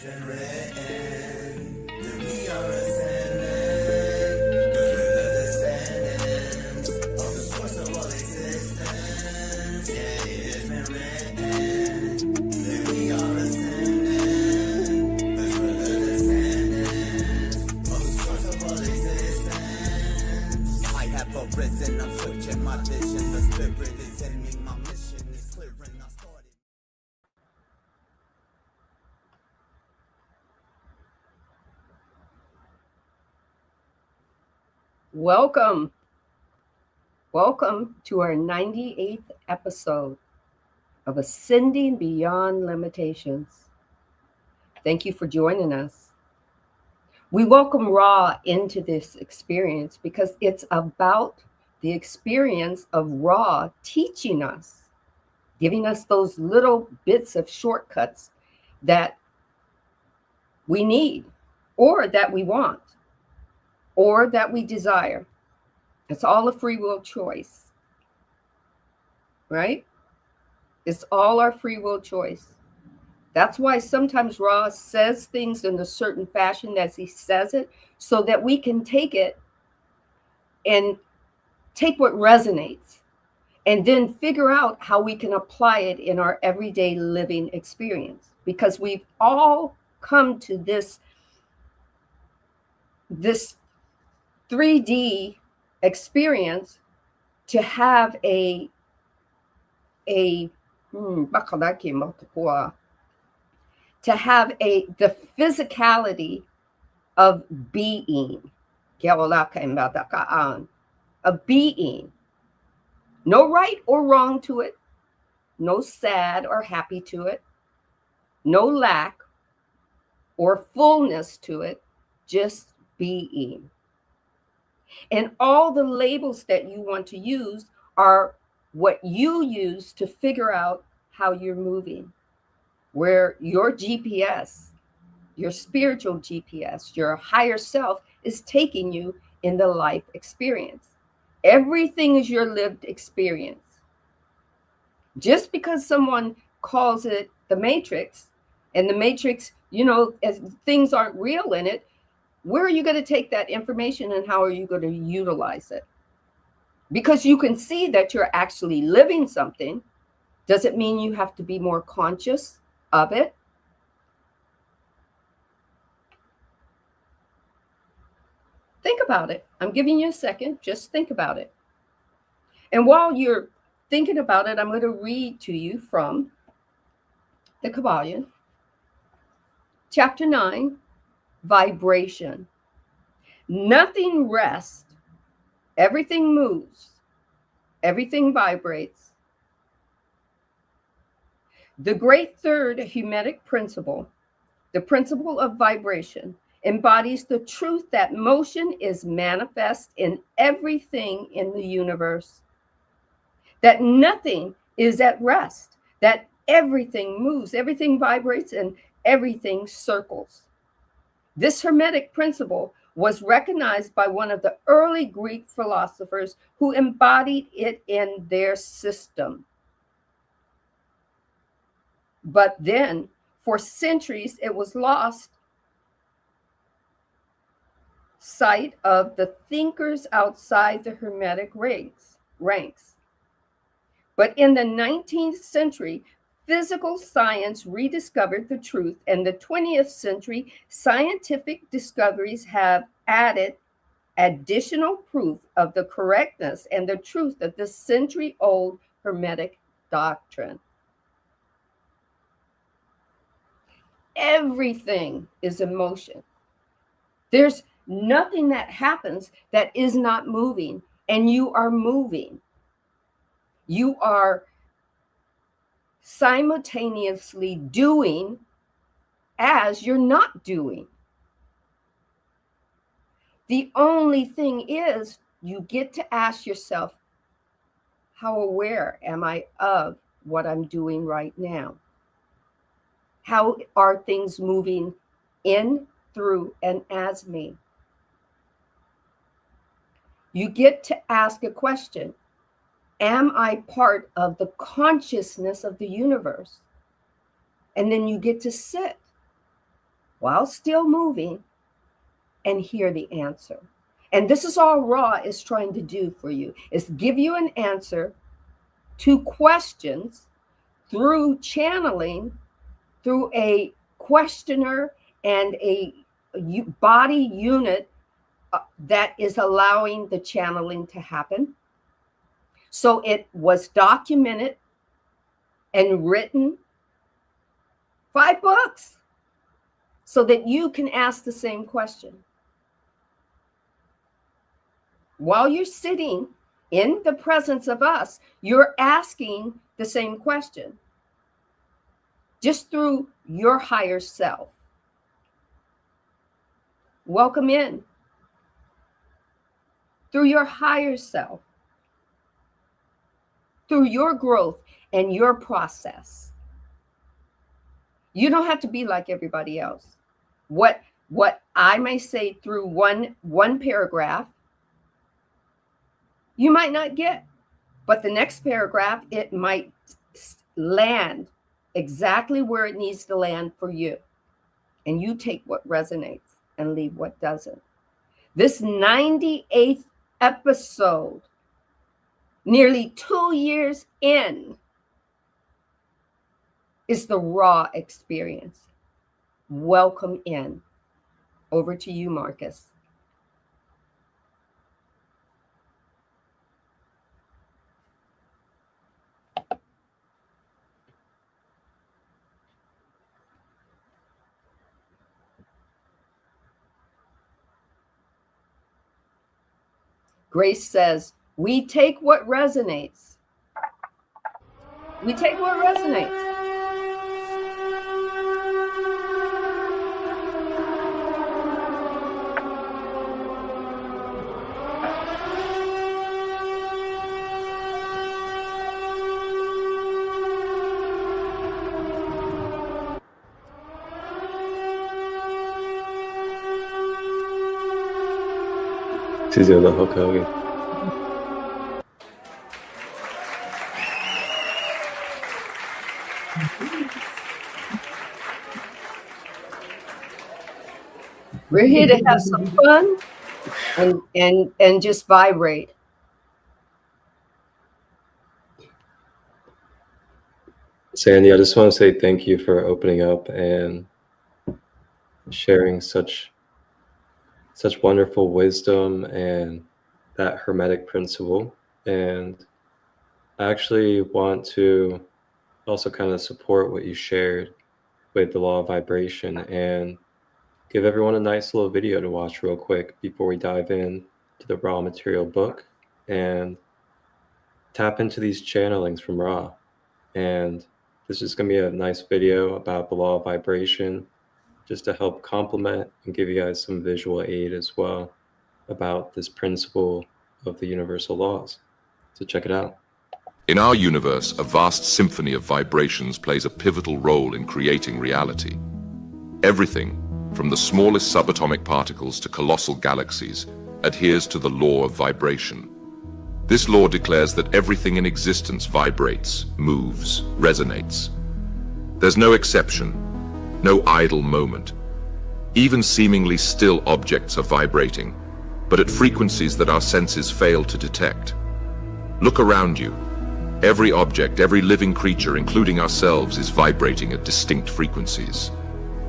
been written that we are ascending, because we're the descendants of the source of all existence. Yeah, it's been written that we are ascending, because we're the descendants of the source of all existence. I have arisen, I'm switching my vision, the spirit is in me, my mission is clear and I started. Welcome to our 98th episode of Ascending Beyond Limitations. Thank you for joining us. We welcome Ra into this experience because it's about the experience of Ra teaching us, giving us those little bits of shortcuts that we need, or that we want, or that we desire. It's all a free will choice, right? It's all our free will choice. That's why sometimes Ra says things in a certain fashion as he says it, so that we can take it and take what resonates and then figure out how we can apply it in our everyday living experience. Because we've all come to this 3D experience to have the physicality of being, a being. No right or wrong to it, no sad or happy to it, no lack or fullness to it, just being. And all the labels that you want to use are what you use to figure out how you're moving, where your GPS, your spiritual GPS, your higher self is taking you in the life experience. Everything is your lived experience. Just because someone calls it the Matrix, and the Matrix, as things aren't real in it, where are you going to take that information and how are you going to utilize it? Because you can see that you're actually living something. Does it mean you have to be more conscious of it? Think about it. I'm giving you a second. Just think about it. And while you're thinking about it, I'm going to read to you from the Kabbalion, chapter 9, vibration. Nothing rests. Everything moves. Everything vibrates. The great third Hermetic principle, the principle of vibration, embodies the truth that motion is manifest in everything in the universe, that nothing is at rest, that everything moves, everything vibrates, and everything circles. This Hermetic principle was recognized by one of the early Greek philosophers who embodied it in their system. But then, for centuries, it was lost sight of the thinkers outside the Hermetic ranks. But in the 19th century, physical science rediscovered the truth, and the 20th century scientific discoveries have added additional proof of the correctness and the truth of the century-old Hermetic doctrine. Everything is in motion. There's nothing that happens that is not moving, and you are moving. You are simultaneously doing as you're not doing. The only thing is, you get to ask yourself, how aware am I of what I'm doing right now? How are things moving in, through, and as me? You get to ask a question. Am I part of the consciousness of the universe? And then you get to sit while still moving and hear the answer. And this is all Ra is trying to do for you, is give you an answer to questions through channeling, through a questioner and a body unit that is allowing the channeling to happen. So it was documented and written 5 books so that you can ask the same question. While you're sitting in the presence of us, you're asking the same question, just through your higher self. Welcome in. Through your higher self, through your growth and your process. You don't have to be like everybody else. What I may say through one paragraph, you might not get, but the next paragraph, it might land exactly where it needs to land for you. And you take what resonates and leave what doesn't. This 98th episode, nearly 2 years in, is the Ra experience. Welcome in. Over to you, Marcus. Grace says, we take what resonates. We take what resonates. We're here to have some fun and just vibrate. Sandy, I just want to say thank you for opening up and sharing such wonderful wisdom and that hermetic principle. And I actually want to also kind of support what you shared with the law of vibration and give everyone a nice little video to watch real quick before we dive in to the Ra material book and tap into these channelings from Ra. And this is going to be a nice video about the law of vibration, just to help complement and give you guys some visual aid as well about this principle of the universal laws. So check it out. In our universe, a vast symphony of vibrations plays a pivotal role in creating reality. Everything, from the smallest subatomic particles to colossal galaxies, adheres to the law of vibration. This law declares that everything in existence vibrates, moves, resonates. There's no exception, no idle moment. Even seemingly still objects are vibrating, but at frequencies that our senses fail to detect. Look around you. Every object, every living creature, including ourselves, is vibrating at distinct frequencies.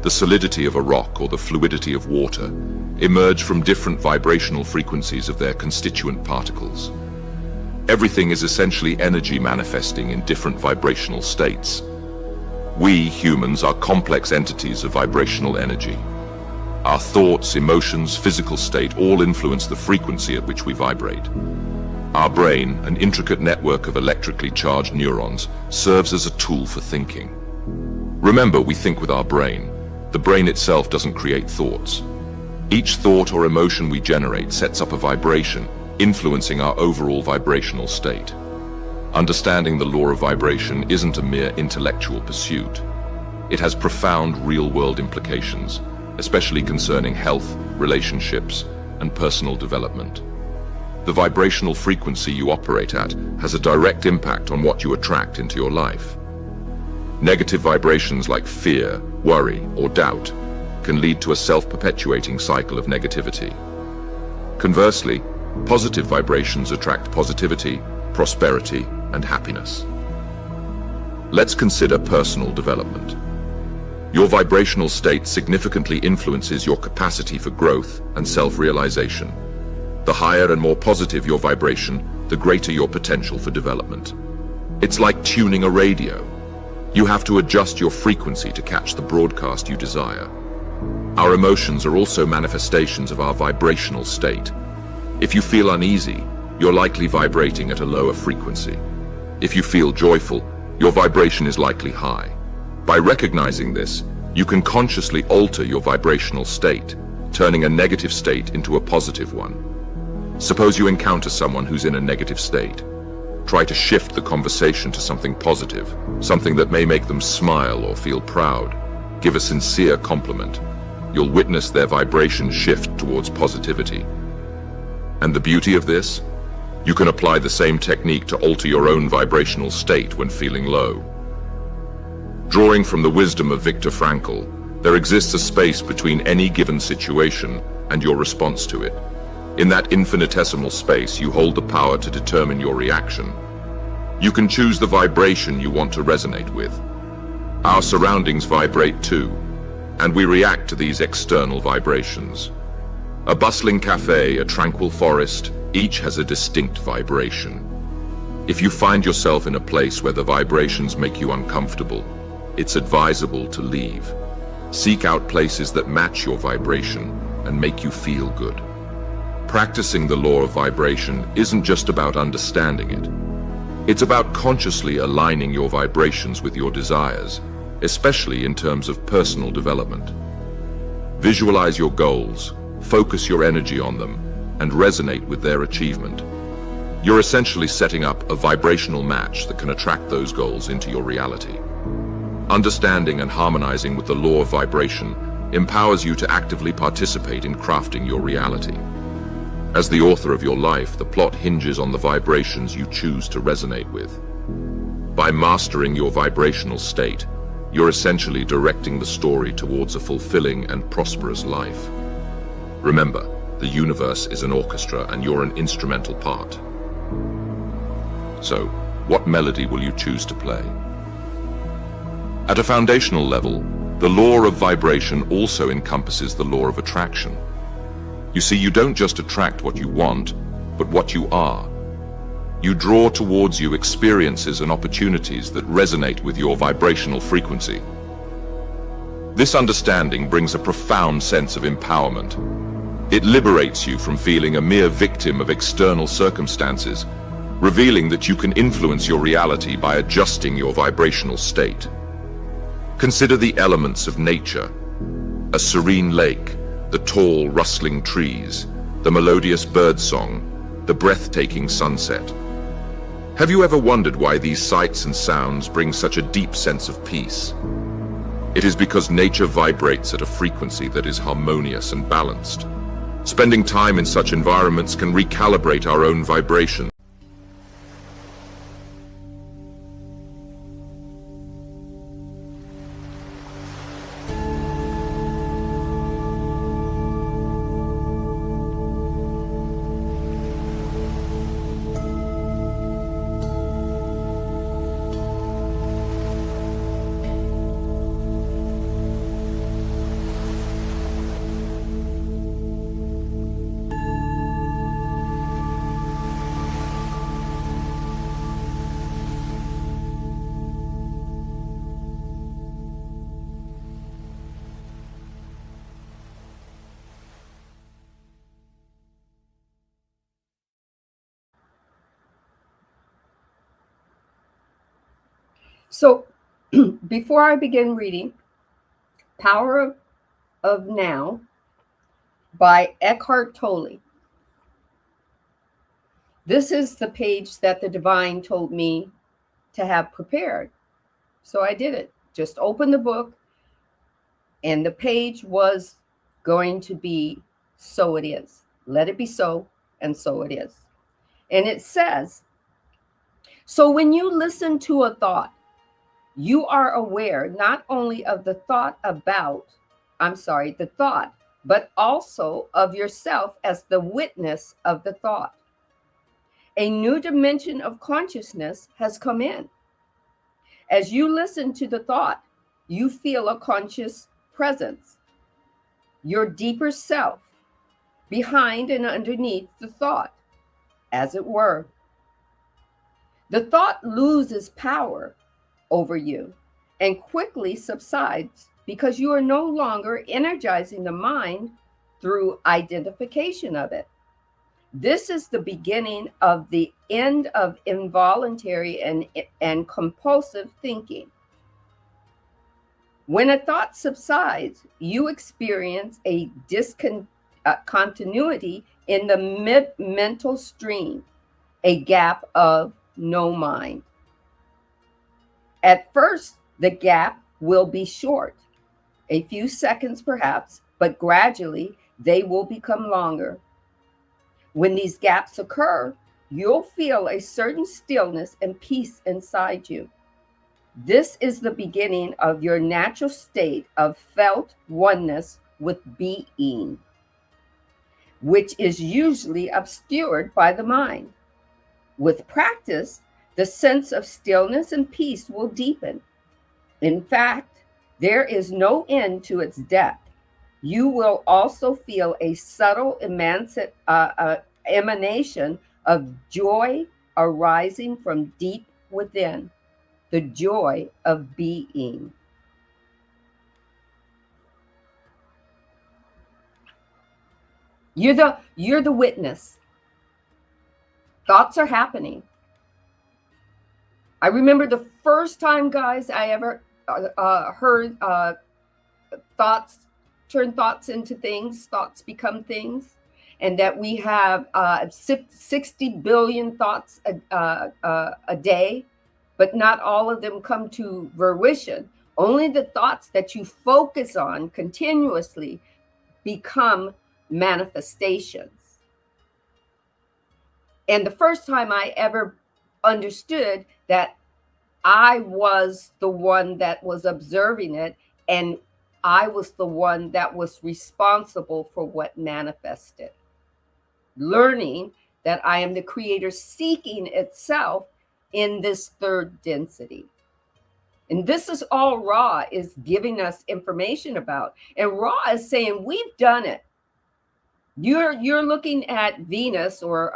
The solidity of a rock or the fluidity of water emerge from different vibrational frequencies of their constituent particles. Everything is essentially energy manifesting in different vibrational states. We, humans, are complex entities of vibrational energy. Our thoughts, emotions, physical state all influence the frequency at which we vibrate. Our brain, an intricate network of electrically charged neurons, serves as a tool for thinking. Remember, we think with our brain. The brain itself doesn't create thoughts. Each thought or emotion we generate sets up a vibration, influencing our overall vibrational state. Understanding the law of vibration isn't a mere intellectual pursuit. It has profound real-world implications, especially concerning health, relationships, and personal development. The vibrational frequency you operate at has a direct impact on what you attract into your life. Negative vibrations like fear, worry, or doubt can lead to a self-perpetuating cycle of negativity. Conversely, positive vibrations attract positivity, prosperity, and happiness. Let's consider personal development. Your vibrational state significantly influences your capacity for growth and self-realization. The higher and more positive your vibration, the greater your potential for development. It's like tuning a radio. You have to adjust your frequency to catch the broadcast you desire. Our emotions are also manifestations of our vibrational state. If you feel uneasy, you're likely vibrating at a lower frequency. If you feel joyful, your vibration is likely high. By recognizing this, you can consciously alter your vibrational state, turning a negative state into a positive one. Suppose you encounter someone who's in a negative state. Try to shift the conversation to something positive, something that may make them smile or feel proud. Give a sincere compliment. You'll witness their vibration shift towards positivity. And the beauty of this? You can apply the same technique to alter your own vibrational state when feeling low. Drawing from the wisdom of Viktor Frankl, there exists a space between any given situation and your response to it. In that infinitesimal space, you hold the power to determine your reaction. You can choose the vibration you want to resonate with. Our surroundings vibrate too, and we react to these external vibrations. A bustling cafe, a tranquil forest, each has a distinct vibration. If you find yourself in a place where the vibrations make you uncomfortable, it's advisable to leave. Seek out places that match your vibration and make you feel good. Practicing the law of vibration isn't just about understanding it. It's about consciously aligning your vibrations with your desires, especially in terms of personal development. Visualize your goals, focus your energy on them, and resonate with their achievement. You're essentially setting up a vibrational match that can attract those goals into your reality. Understanding and harmonizing with the law of vibration empowers you to actively participate in crafting your reality. As the author of your life, the plot hinges on the vibrations you choose to resonate with. By mastering your vibrational state, you're essentially directing the story towards a fulfilling and prosperous life. Remember, the universe is an orchestra and you're an instrumental part. So, what melody will you choose to play? At a foundational level, the law of vibration also encompasses the law of attraction. You see, you don't just attract what you want, but what you are. You draw towards you experiences and opportunities that resonate with your vibrational frequency. This understanding brings a profound sense of empowerment. It liberates you from feeling a mere victim of external circumstances, revealing that you can influence your reality by adjusting your vibrational state. Consider the elements of nature: a serene lake, the tall, rustling trees, the melodious birdsong, the breathtaking sunset. Have you ever wondered why these sights and sounds bring such a deep sense of peace? It is because nature vibrates at a frequency that is harmonious and balanced. Spending time in such environments can recalibrate our own vibration. So before I begin reading Power of Now by Eckhart Tolle, this is the page that the divine told me to have prepared. So I did it. Just open the book, and the page was going to be "So it is." Let it be so, and so it is. And it says, so when you listen to a thought, you are aware not only of the thought about, the thought, but also of yourself as the witness of the thought. A new dimension of consciousness has come in. As you listen to the thought, you feel a conscious presence, your deeper self, behind and underneath the thought, as it were. The thought loses power over you and quickly subsides because you are no longer energizing the mind through identification of it. This is the beginning of the end of involuntary and compulsive thinking. When a thought subsides, you experience a discontinuity in the mental stream, a gap of no mind. At first, the gap will be short, a few seconds perhaps, but gradually they will become longer. When these gaps occur, you'll feel a certain stillness and peace inside you. This is the beginning of your natural state of felt oneness with being, which is usually obscured by the mind. With practice, the sense of stillness and peace will deepen. In fact, there is no end to its depth. You will also feel a subtle emanation of joy arising from deep within, the joy of being. You're the witness. Thoughts are happening. I remember the first time, guys, I ever heard turn thoughts into things, thoughts become things, and that we have 60 billion thoughts a day, but not all of them come to fruition. Only the thoughts that you focus on continuously become manifestations. And the first time I ever understood that I was the one that was observing it, and I was the one that was responsible for what manifested. Learning that I am the creator seeking itself in this third density. And this is all Ra is giving us information about. And Ra is saying, we've done it. You're looking at Venus, or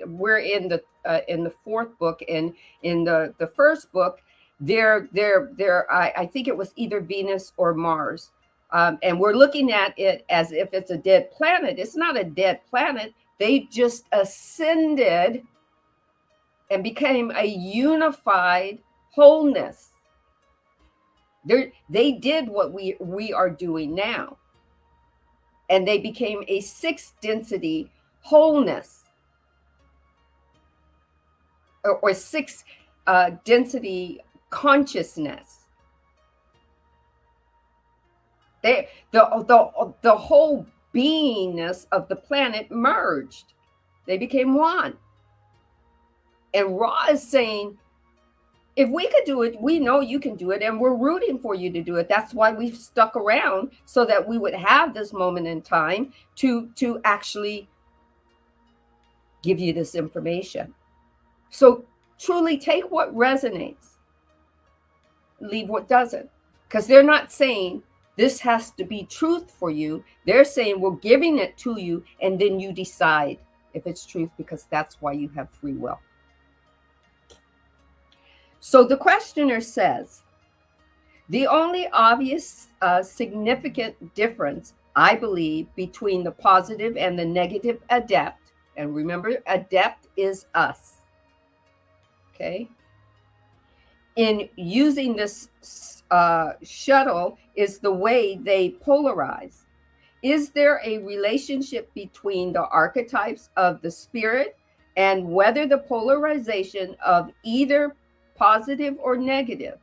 we're in the fourth book, and in the first book, I think it was either Venus or Mars, and we're looking at it as if it's a dead planet. It's not a dead planet. They just ascended and became a unified wholeness. They did what we are doing now. And they became a sixth density wholeness, or sixth density consciousness. The whole beingness of the planet merged. They became one. And Ra is saying, if we could do it, we know you can do it, and we're rooting for you to do it. That's why we've stuck around, so that we would have this moment in time to actually give you this information. So truly take what resonates, leave what doesn't, because they're not saying this has to be truth for you. They're saying we're giving it to you, and then you decide if it's truth, because that's why you have free will. So the questioner says, the only obvious significant difference, I believe, between the positive and the negative adept, and remember, adept is us, okay, in using this shuttle is the way they polarize. Is there a relationship between the archetypes of the spirit and whether the polarization of either positive or negative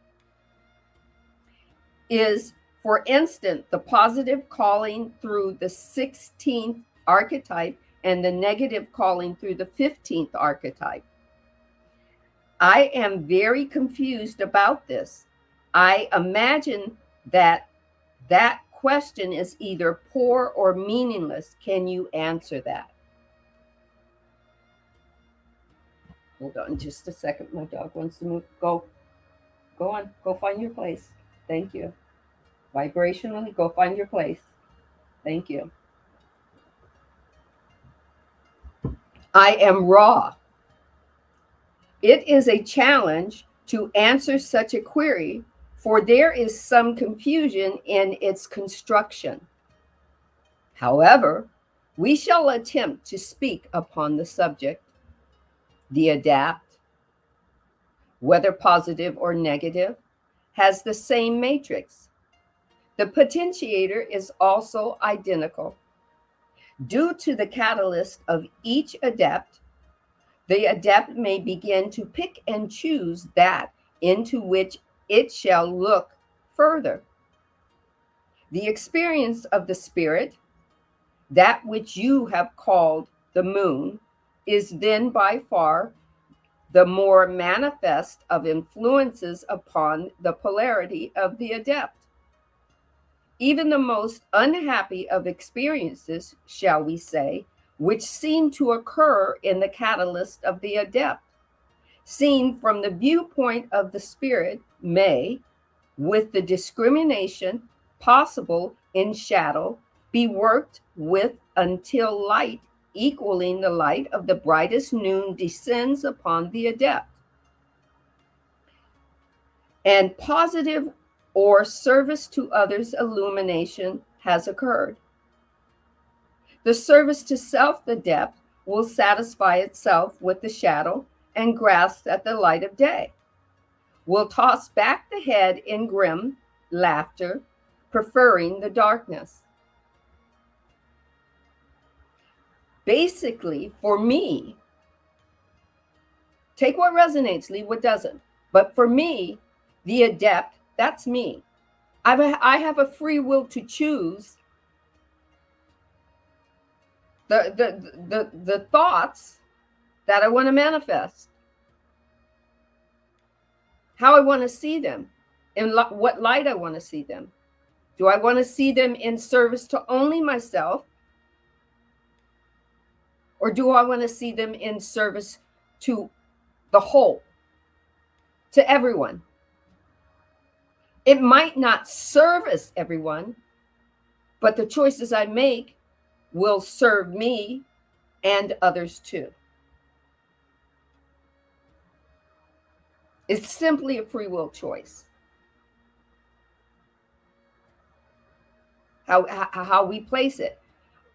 is, for instance, the positive calling through the 16th archetype and the negative calling through the 15th archetype? I am very confused about this. I imagine that That question is either poor or meaningless. Can you answer that? Hold on just a second. My dog wants to move. Go on. Go find your place. Thank you. Vibrationally, go find your place. Thank you. I am raw. It is a challenge to answer such a query, for there is some confusion in its construction. However, we shall attempt to speak upon the subject. The adapt, whether positive or negative, has the same matrix. The potentiator is also identical. Due to the catalyst of each adept, the adept may begin to pick and choose that into which it shall look further. The experience of the spirit, that which you have called the moon, is then by far the more manifest of influences upon the polarity of the adept. Even the most unhappy of experiences, shall we say, which seem to occur in the catalyst of the adept, seen from the viewpoint of the spirit, may, with the discrimination possible in shadow, be worked with until light equaling the light of the brightest noon descends upon the adept. And positive or service to others illumination has occurred. The service to self, the adept, will satisfy itself with the shadow and grasp at the light of day, will toss back the head in grim laughter, preferring the darkness. Basically, for me, take what resonates, leave what doesn't. But for me, the adept, that's me. I have a free will to choose the thoughts that I want to manifest, how I want to see them, in what light I want to see them. Do I want to see them in service to only myself? Or do I want to see them in service to the whole, to everyone? It might not service everyone, but the choices I make will serve me and others too. It's simply a free will choice. How we place it,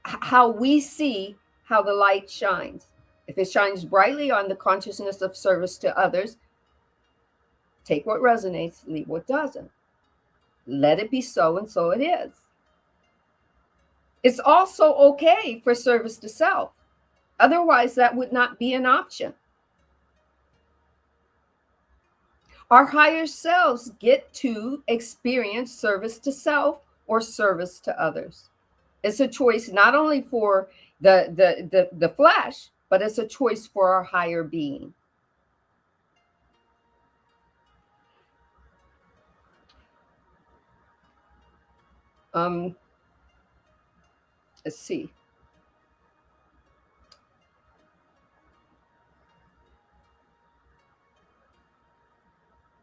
how we see how the light shines. If it shines brightly on the consciousness of service to others, take what resonates, leave what doesn't. Let it be so, and so it is. It's also okay for service to self. Otherwise, that would not be an option. Our higher selves get to experience service to self or service to others. It's a choice not only for the flesh, but it's a choice for our higher being. Let's see.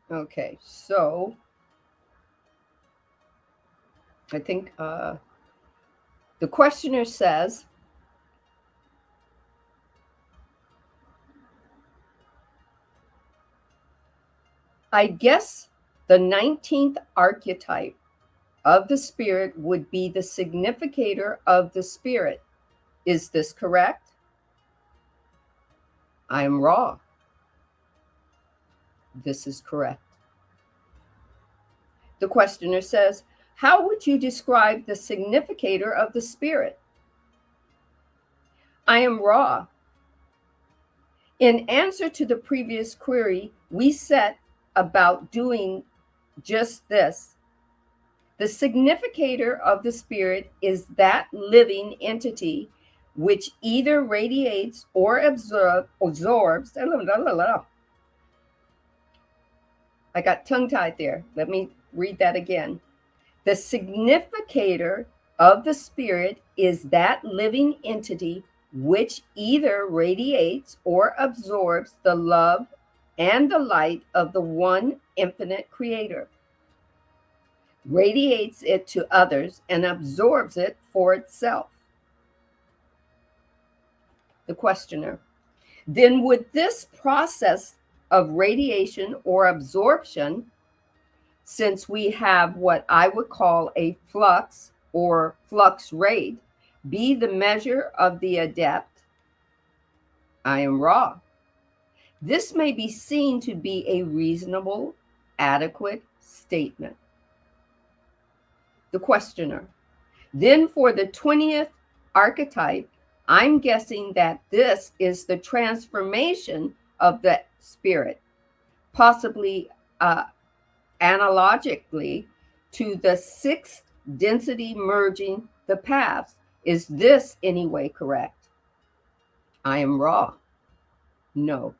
Okay, so I think the questioner says, I guess the 19th archetype of the spirit would be the significator of the spirit. Is this correct? I am raw. This is correct. The questioner says, how would you describe the significator of the spirit? I am raw. In answer to the previous query, we set about doing just this. The significator of the spirit is that living entity which either radiates or absorbs. I got tongue-tied there. Let me read that again. The significator of the spirit is that living entity which either radiates or absorbs the love and the light of the one infinite creator, radiates it to others, and absorbs it for itself. The questioner: then would this process of radiation or absorption, since we have what I would call a flux or flux rate, be the measure of the adept? I am Ra. This may be seen to be a reasonable, adequate statement. The questioner: then for the 20th archetype, I'm guessing that this is the transformation of the spirit, possibly analogically to the 6th density merging the paths. Is this anyway correct? I am Ra. No.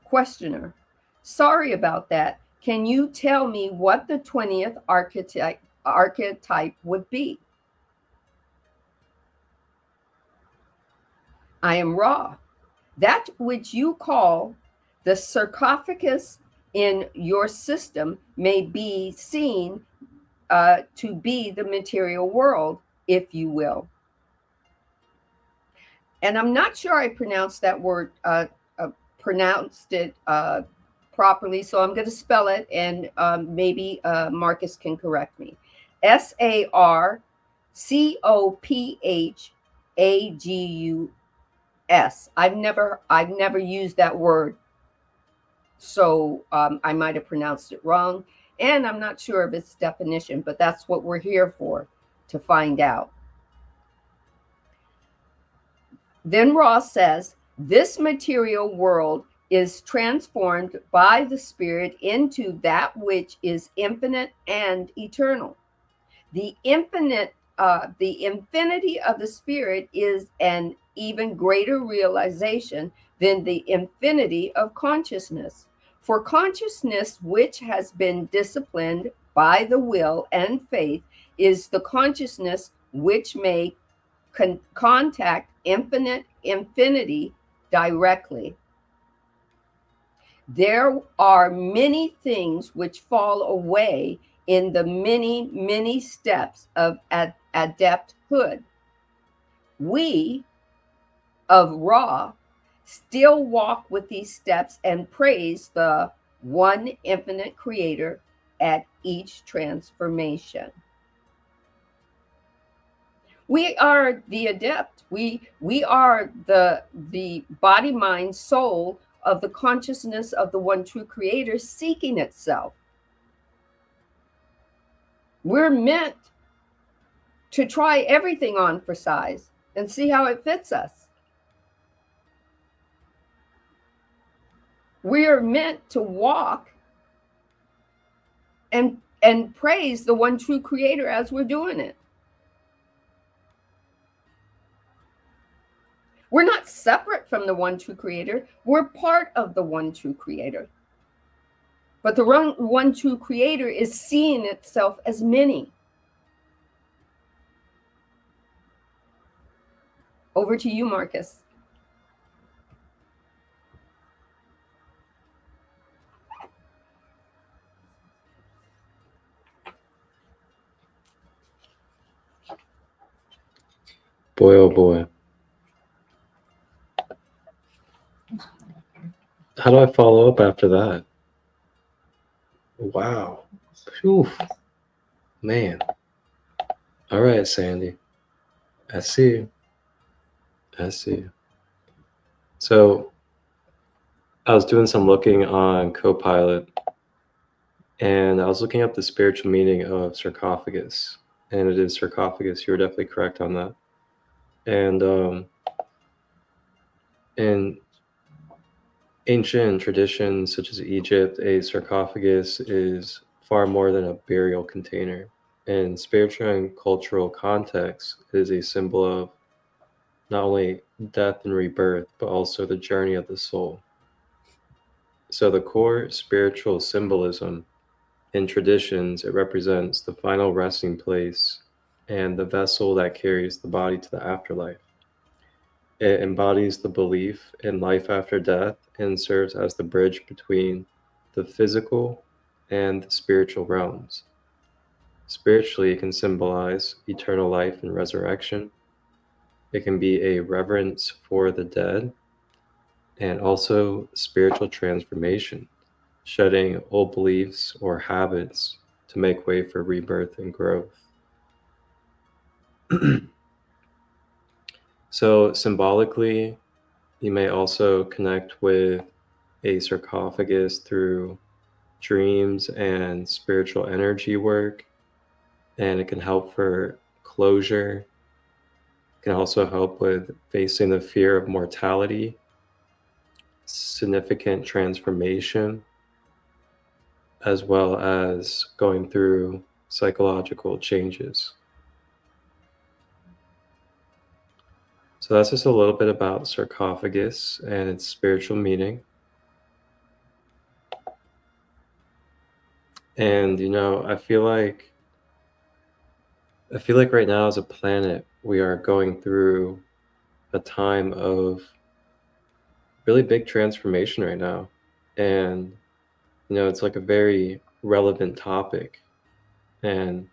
Questioner: sorry about that. Can you tell me what the 20th archetype would be? I am Ra. That which you call the sarcophagus in your system may be seen to be the material world, if you will. And I'm not sure I pronounced that word, pronounced it properly, so I'm going to spell it, and maybe Marcus can correct me. Sarcophagus. I've never used that word, so I might have pronounced it wrong, and I'm not sure of its definition, but that's what we're here for, to find out. Then Ross says, this material world is transformed by the spirit into that which is infinite and eternal. The infinity of the spirit is an even greater realization than the infinity of consciousness. For consciousness, which has been disciplined by the will and faith, is the consciousness which may contact infinity directly. There are many things which fall away in the many steps of adepthood. We of Ra still walk with these steps and praise the one infinite creator at each transformation. We are the adept. We are the body, mind, soul of the consciousness of the one true creator seeking itself. We're meant to try everything on for size and see how it fits us. We are meant to walk and praise the one true creator as we're doing it. We're not separate from the one true creator. We're part of the one true creator. But the one true creator is seeing itself as many. Over to you, Marcus. Boy, oh boy. How do I follow up after that? Wow. Phew. Man. All right, Sandee. I see you. I see you. So I was doing some looking on Copilot, and I was looking up the spiritual meaning of sarcophagus, and it is sarcophagus. You were definitely correct on that. And in ancient traditions such as Egypt, a sarcophagus is far more than a burial container. In spiritual and cultural context, it is a symbol of not only death and rebirth, but also the journey of the soul. So the core spiritual symbolism In traditions, it represents the final resting place and the vessel that carries the body to the afterlife. It embodies the belief in life after death and serves as the bridge between the physical and the spiritual realms. Spiritually, it can symbolize eternal life and resurrection. It can be a reverence for the dead and also spiritual transformation, shedding old beliefs or habits to make way for rebirth and growth. So, symbolically, you may also connect with a sarcophagus through dreams and spiritual energy work, and it can help for closure. It can also help with facing the fear of mortality, significant transformation, as well as going through psychological changes. So that's just a little bit about sarcophagus and its spiritual meaning. And I feel like right now as a planet we are going through a time of really big transformation right now. And it's like a very relevant topic. And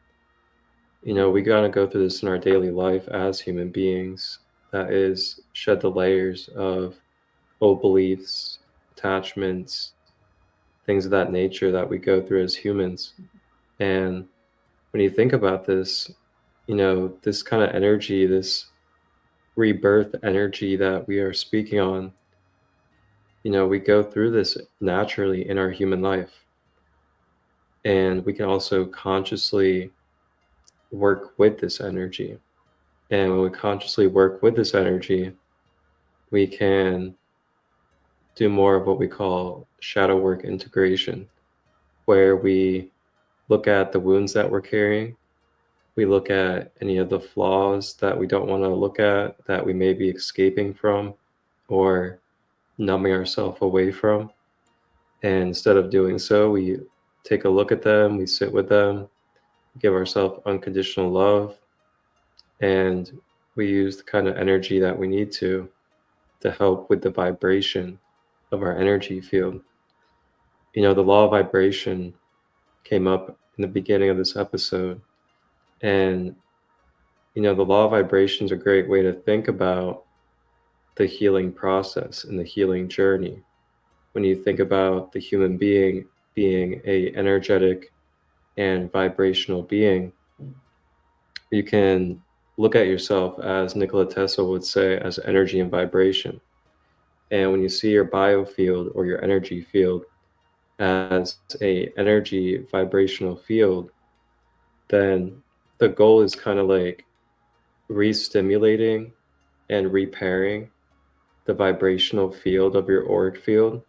we got to go through this in our daily life as human beings. That is, shed the layers of old beliefs, attachments, things of that nature that we go through as humans. And when you think about this, this kind of energy, this rebirth energy that we are speaking on, we go through this naturally in our human life. And we can also consciously work with this energy. And when we consciously work with this energy, we can do more of what we call shadow work integration, where we look at the wounds that we're carrying. We look at any of the flaws that we don't want to look at, that we may be escaping from or numbing ourselves away from. And instead of doing so, we take a look at them, we sit with them, give ourselves unconditional love, and we use the kind of energy that we need to help with the vibration of our energy field. The law of vibration came up in the beginning of this episode. And, the law of vibration is a great way to think about the healing process and the healing journey. When you think about the human being being a energetic and vibrational being, you can look at yourself, as Nikola Tesla would say, as energy and vibration. And when you see your biofield or your energy field as a energy vibrational field, then the goal is kind of like re-stimulating and repairing the vibrational field of your auric field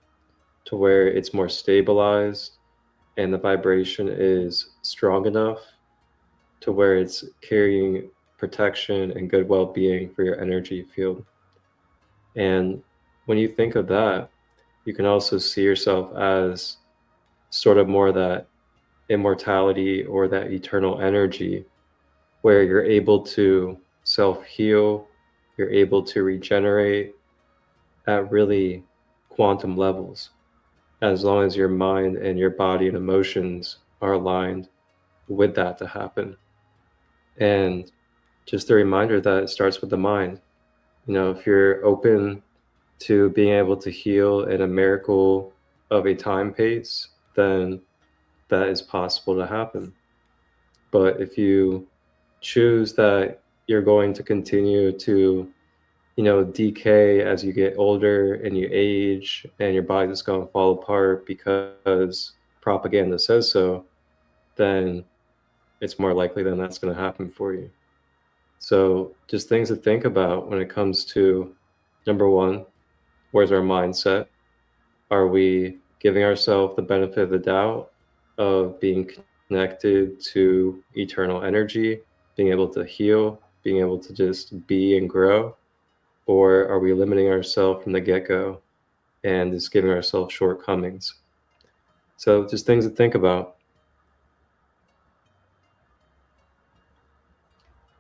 to where it's more stabilized and the vibration is strong enough to where it's carrying protection and good well-being for your energy field. And when you think of that, you can also see yourself as sort of more that immortality or that eternal energy where you're able to self-heal, you're able to regenerate at really quantum levels, as long as your mind and your body and emotions are aligned with that to happen. And just a reminder that it starts with the mind. If you're open to being able to heal in a miracle of a time pace, then that is possible to happen. But if you choose that you're going to continue to, decay as you get older and you age and your body's just going to fall apart because propaganda says so, then it's more likely than that's going to happen for you. So just things to think about when it comes to, number one, where's our mindset? Are we giving ourselves the benefit of the doubt of being connected to eternal energy, being able to heal, being able to just be and grow? Or are we limiting ourselves from the get-go and just giving ourselves shortcomings? So just things to think about.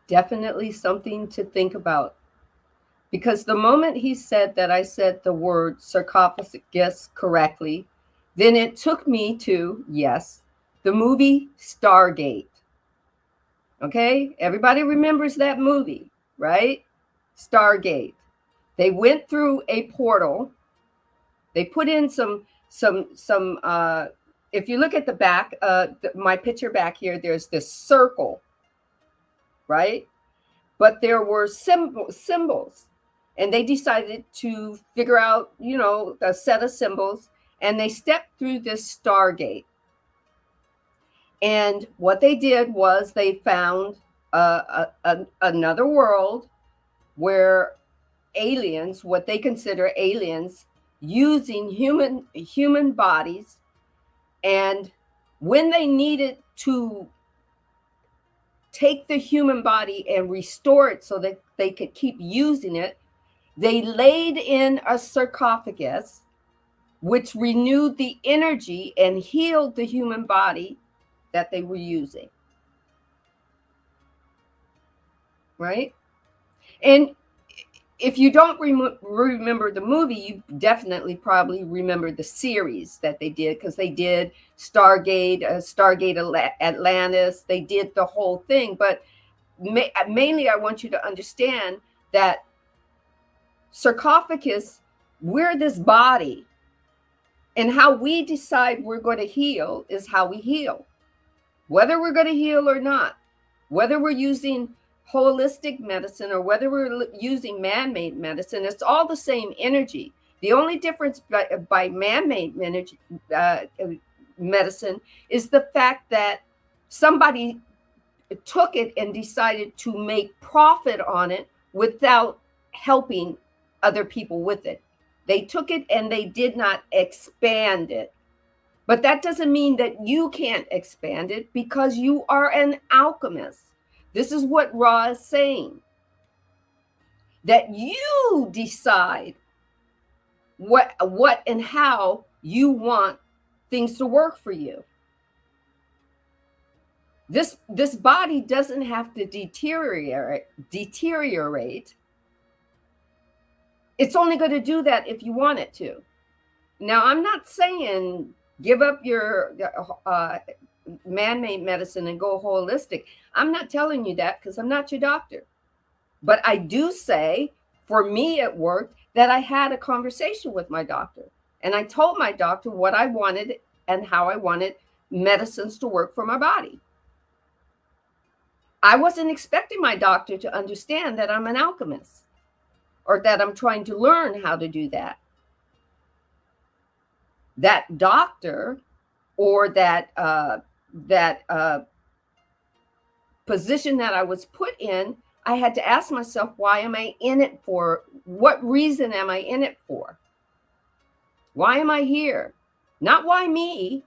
Definitely something to think about. Because the moment he said that I said the word sarcophagus correctly, then it took me to, yes, the movie Stargate. Okay, everybody remembers that movie, right? Stargate. They went through a portal. They put in some if you look at the back, my picture back here, there's this circle, right? But there were symbols, and they decided to figure out, a set of symbols, and they stepped through this Stargate. And what they did was they found another world where aliens, what they consider aliens, using human bodies, and when they needed to take the human body and restore it so that they could keep using it, they laid in a sarcophagus, which renewed the energy and healed the human body that they were using. Right? And if you don't remember the movie, you definitely probably remember the series that they did, because they did Stargate, Stargate Atlantis. They did the whole thing. But mainly, I want you to understand that sarcophagus, we're this body, and how we decide we're going to heal is how we heal. Whether we're going to heal or not, whether we're using holistic medicine or whether we're using man-made medicine, it's all the same energy. The only difference by man-made medicine is the fact that somebody took it and decided to make profit on it without helping other people with it. They took it and they did not expand it. But that doesn't mean that you can't expand it, because you are an alchemist. This is what Ra is saying, that you decide what and how you want things to work for you. This body doesn't have to deteriorate. It's only going to do that if you want it to. Now, I'm not saying give up your man-made medicine and go holistic. I'm not telling you that, because I'm not your doctor. But I do say, for me, it worked that I had a conversation with my doctor. And I told my doctor what I wanted and how I wanted medicines to work for my body. I wasn't expecting my doctor to understand that I'm an alchemist, or that I'm trying to learn how to do that. That doctor, or that position that I was put in, I had to ask myself, why am I in it for? What reason am I in it for? Why am I here? Not why me,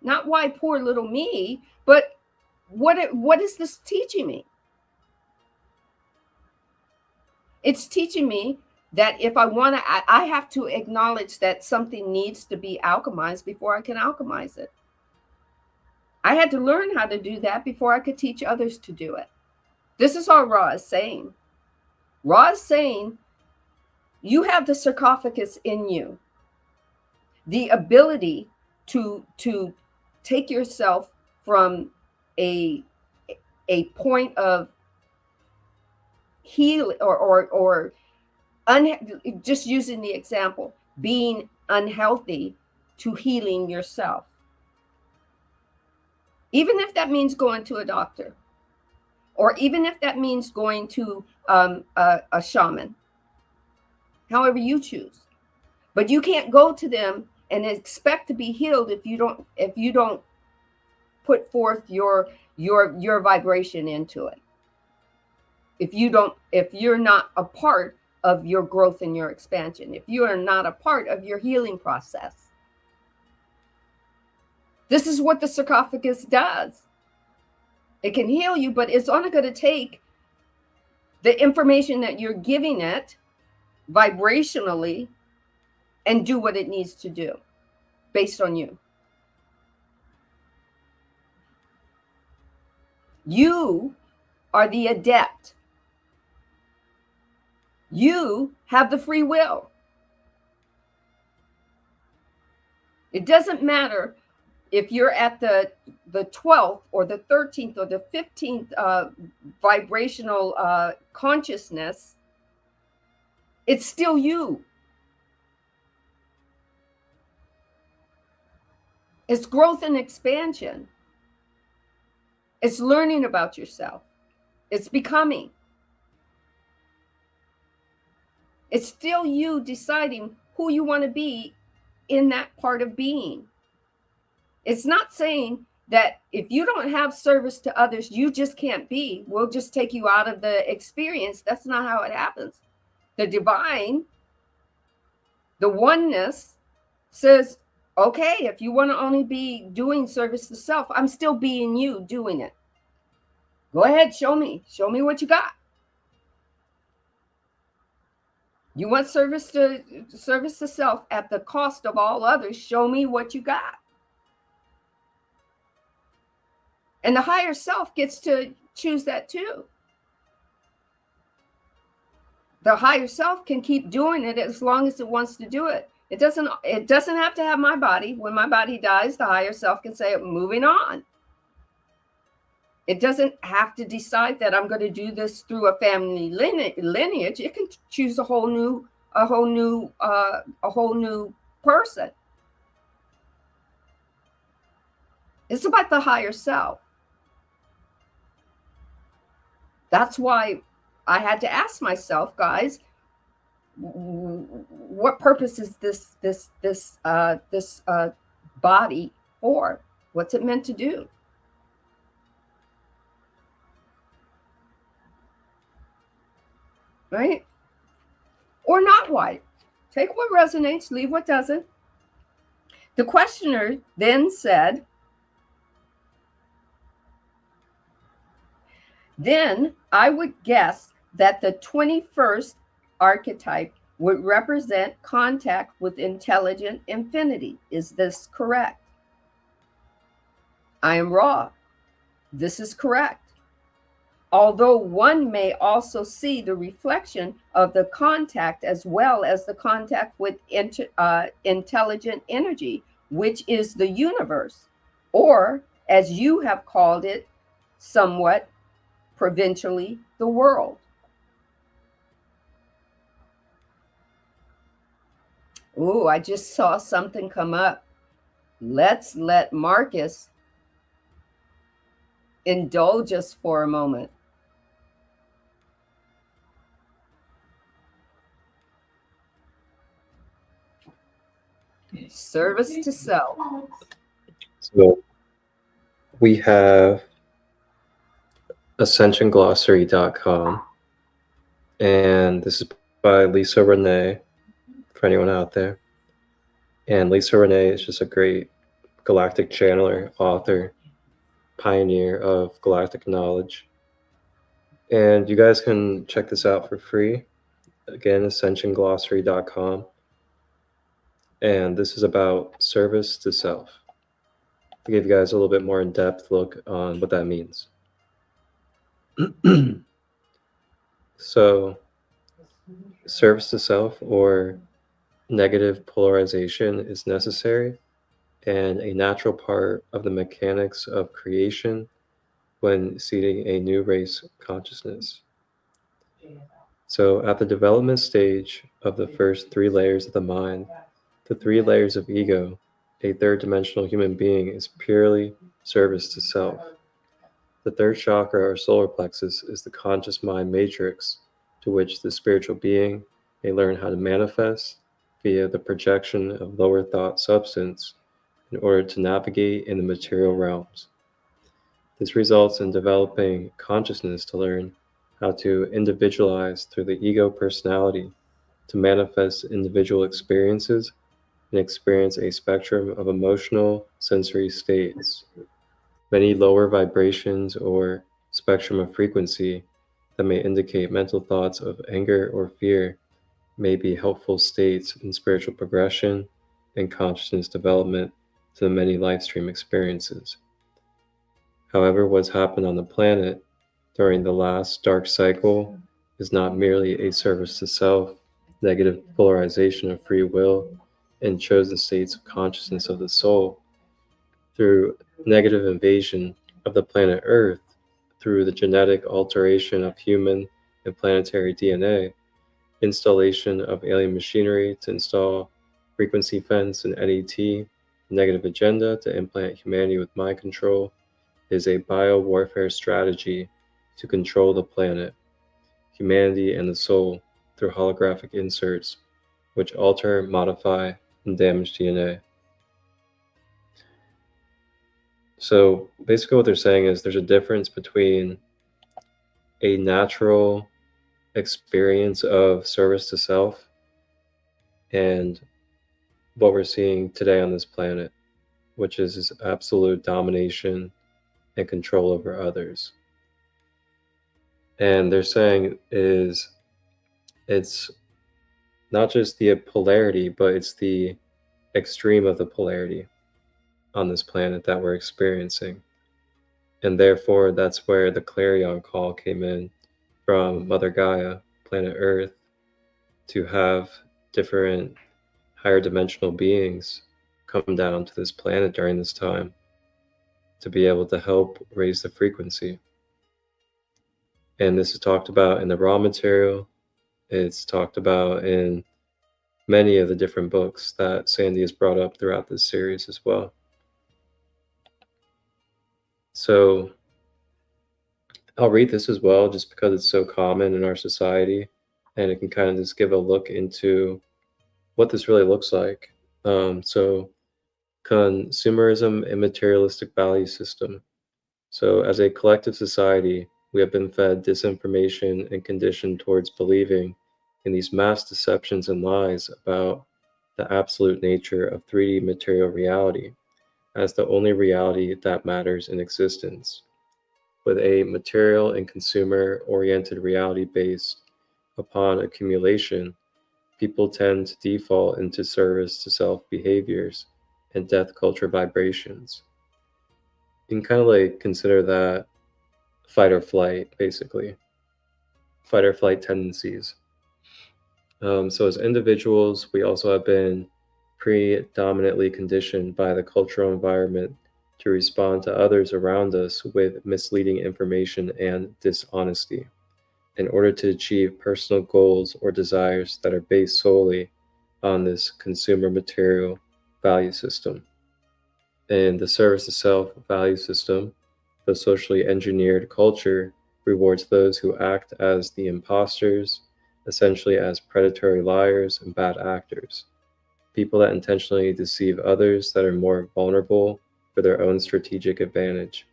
not why poor little me, but what is this teaching me? It's teaching me that if I want to, I have to acknowledge that something needs to be alchemized before I can alchemize it. I had to learn how to do that before I could teach others to do it. This is all Ra is saying. Ra is saying, you have the sarcophagus in you, the ability to take yourself from a point of healing or just using the example, being unhealthy, to healing yourself. Even if that means going to a doctor, or even if that means going to a shaman, however you choose. But you can't go to them and expect to be healed if you don't put forth your vibration into it. If you're not a part of your growth and your expansion, if you are not a part of your healing process. This is what the sarcophagus does. It can heal you, but it's only going to take the information that you're giving it vibrationally and do what it needs to do based on you. You are the adept. You have the free will. It doesn't matter if you're at the 12th or the 13th or the 15th vibrational consciousness. It's still you. It's growth and expansion. It's learning about yourself. It's becoming. It's still you deciding who you want to be in that part of being. It's not saying that if you don't have service to others, you just can't be. We'll just take you out of the experience. That's not how it happens. The divine, the oneness says, okay, if you want to only be doing service to self, I'm still being you doing it. Go ahead, show me what you got. You want service to self at the cost of all others, show me what you got. And the higher self gets to choose that too. The higher self can keep doing it as long as it wants to do it. It doesn't have to have my body. When my body dies, the higher self can say, moving on. It doesn't have to decide that I'm going to do this through a family lineage. It can choose a whole new person. It's about the higher self. That's why I had to ask myself, guys, what purpose is this body for? What's it meant to do? Right? Or not white. Take what resonates, leave what doesn't. The questioner then said, then I would guess that the 21st archetype would represent contact with intelligent infinity. Is this correct? I am raw. This is correct. Although one may also see the reflection of the contact as well as the contact with intelligent energy, which is the universe, or as you have called it somewhat provincially, the world. Ooh, I just saw something come up. Let's let Marcus indulge us for a moment. Service to self. So we have ascensionglossary.com, and this is by Lisa Renee, for anyone out there. And Lisa Renee is just a great galactic channeler, author, pioneer of galactic knowledge. And you guys can check this out for free. Again, ascensionglossary.com. And this is about service to self. To give you guys a little bit more in-depth look on what that means. So, service to self or negative polarization is necessary and a natural part of the mechanics of creation when seeding a new race consciousness. So at the development stage of the first 3 layers of the mind, the 3 layers of ego, a third-dimensional human being is purely service to self. The third chakra or solar plexus is the conscious mind matrix to which the spiritual being may learn how to manifest via the projection of lower thought substance in order to navigate in the material realms. This results in developing consciousness to learn how to individualize through the ego personality to manifest individual experiences and experience a spectrum of emotional sensory states. Many lower vibrations or spectrum of frequency that may indicate mental thoughts of anger or fear may be helpful states in spiritual progression and consciousness development to the many life stream experiences. However, what's happened on the planet during the last dark cycle is not merely a service to self, negative polarization of free will, and chosen states of consciousness of the soul through negative invasion of the planet Earth, through the genetic alteration of human and planetary DNA, installation of alien machinery to install frequency fence and NET, negative agenda to implant humanity with mind control, is a bio-warfare strategy to control the planet, humanity, and the soul through holographic inserts, which alter, modify, and damage DNA. So basically what they're saying is there's a difference between a natural experience of service to self and what we're seeing today on this planet, which is this absolute domination and control over others. And they're saying is it's not just the polarity, but it's the extreme of the polarity on this planet that we're experiencing. And therefore, that's where the clarion call came in from Mother Gaia, planet Earth, to have different higher dimensional beings come down to this planet during this time to be able to help raise the frequency. And this is talked about in the raw material. It's talked about in many of the different books that Sandee has brought up throughout this series as well. So I'll read this as well just because it's so common in our society, and it can kind of just give a look into what this really looks like. So consumerism and materialistic value system. So as a collective society, we have been fed disinformation and conditioned towards believing in these mass deceptions and lies about the absolute nature of 3D material reality as the only reality that matters in existence. With a material and consumer-oriented reality based upon accumulation, people tend to default into service to self behaviors and death culture vibrations. You can kind of like consider that fight or flight, basically. Fight or flight tendencies. So as individuals, we also have been predominantly conditioned by the cultural environment to respond to others around us with misleading information and dishonesty in order to achieve personal goals or desires that are based solely on this consumer material value system. In the service to self value system, the socially engineered culture rewards those who act as the imposters, essentially as predatory liars and bad actors, people that intentionally deceive others that are more vulnerable for their own strategic advantage.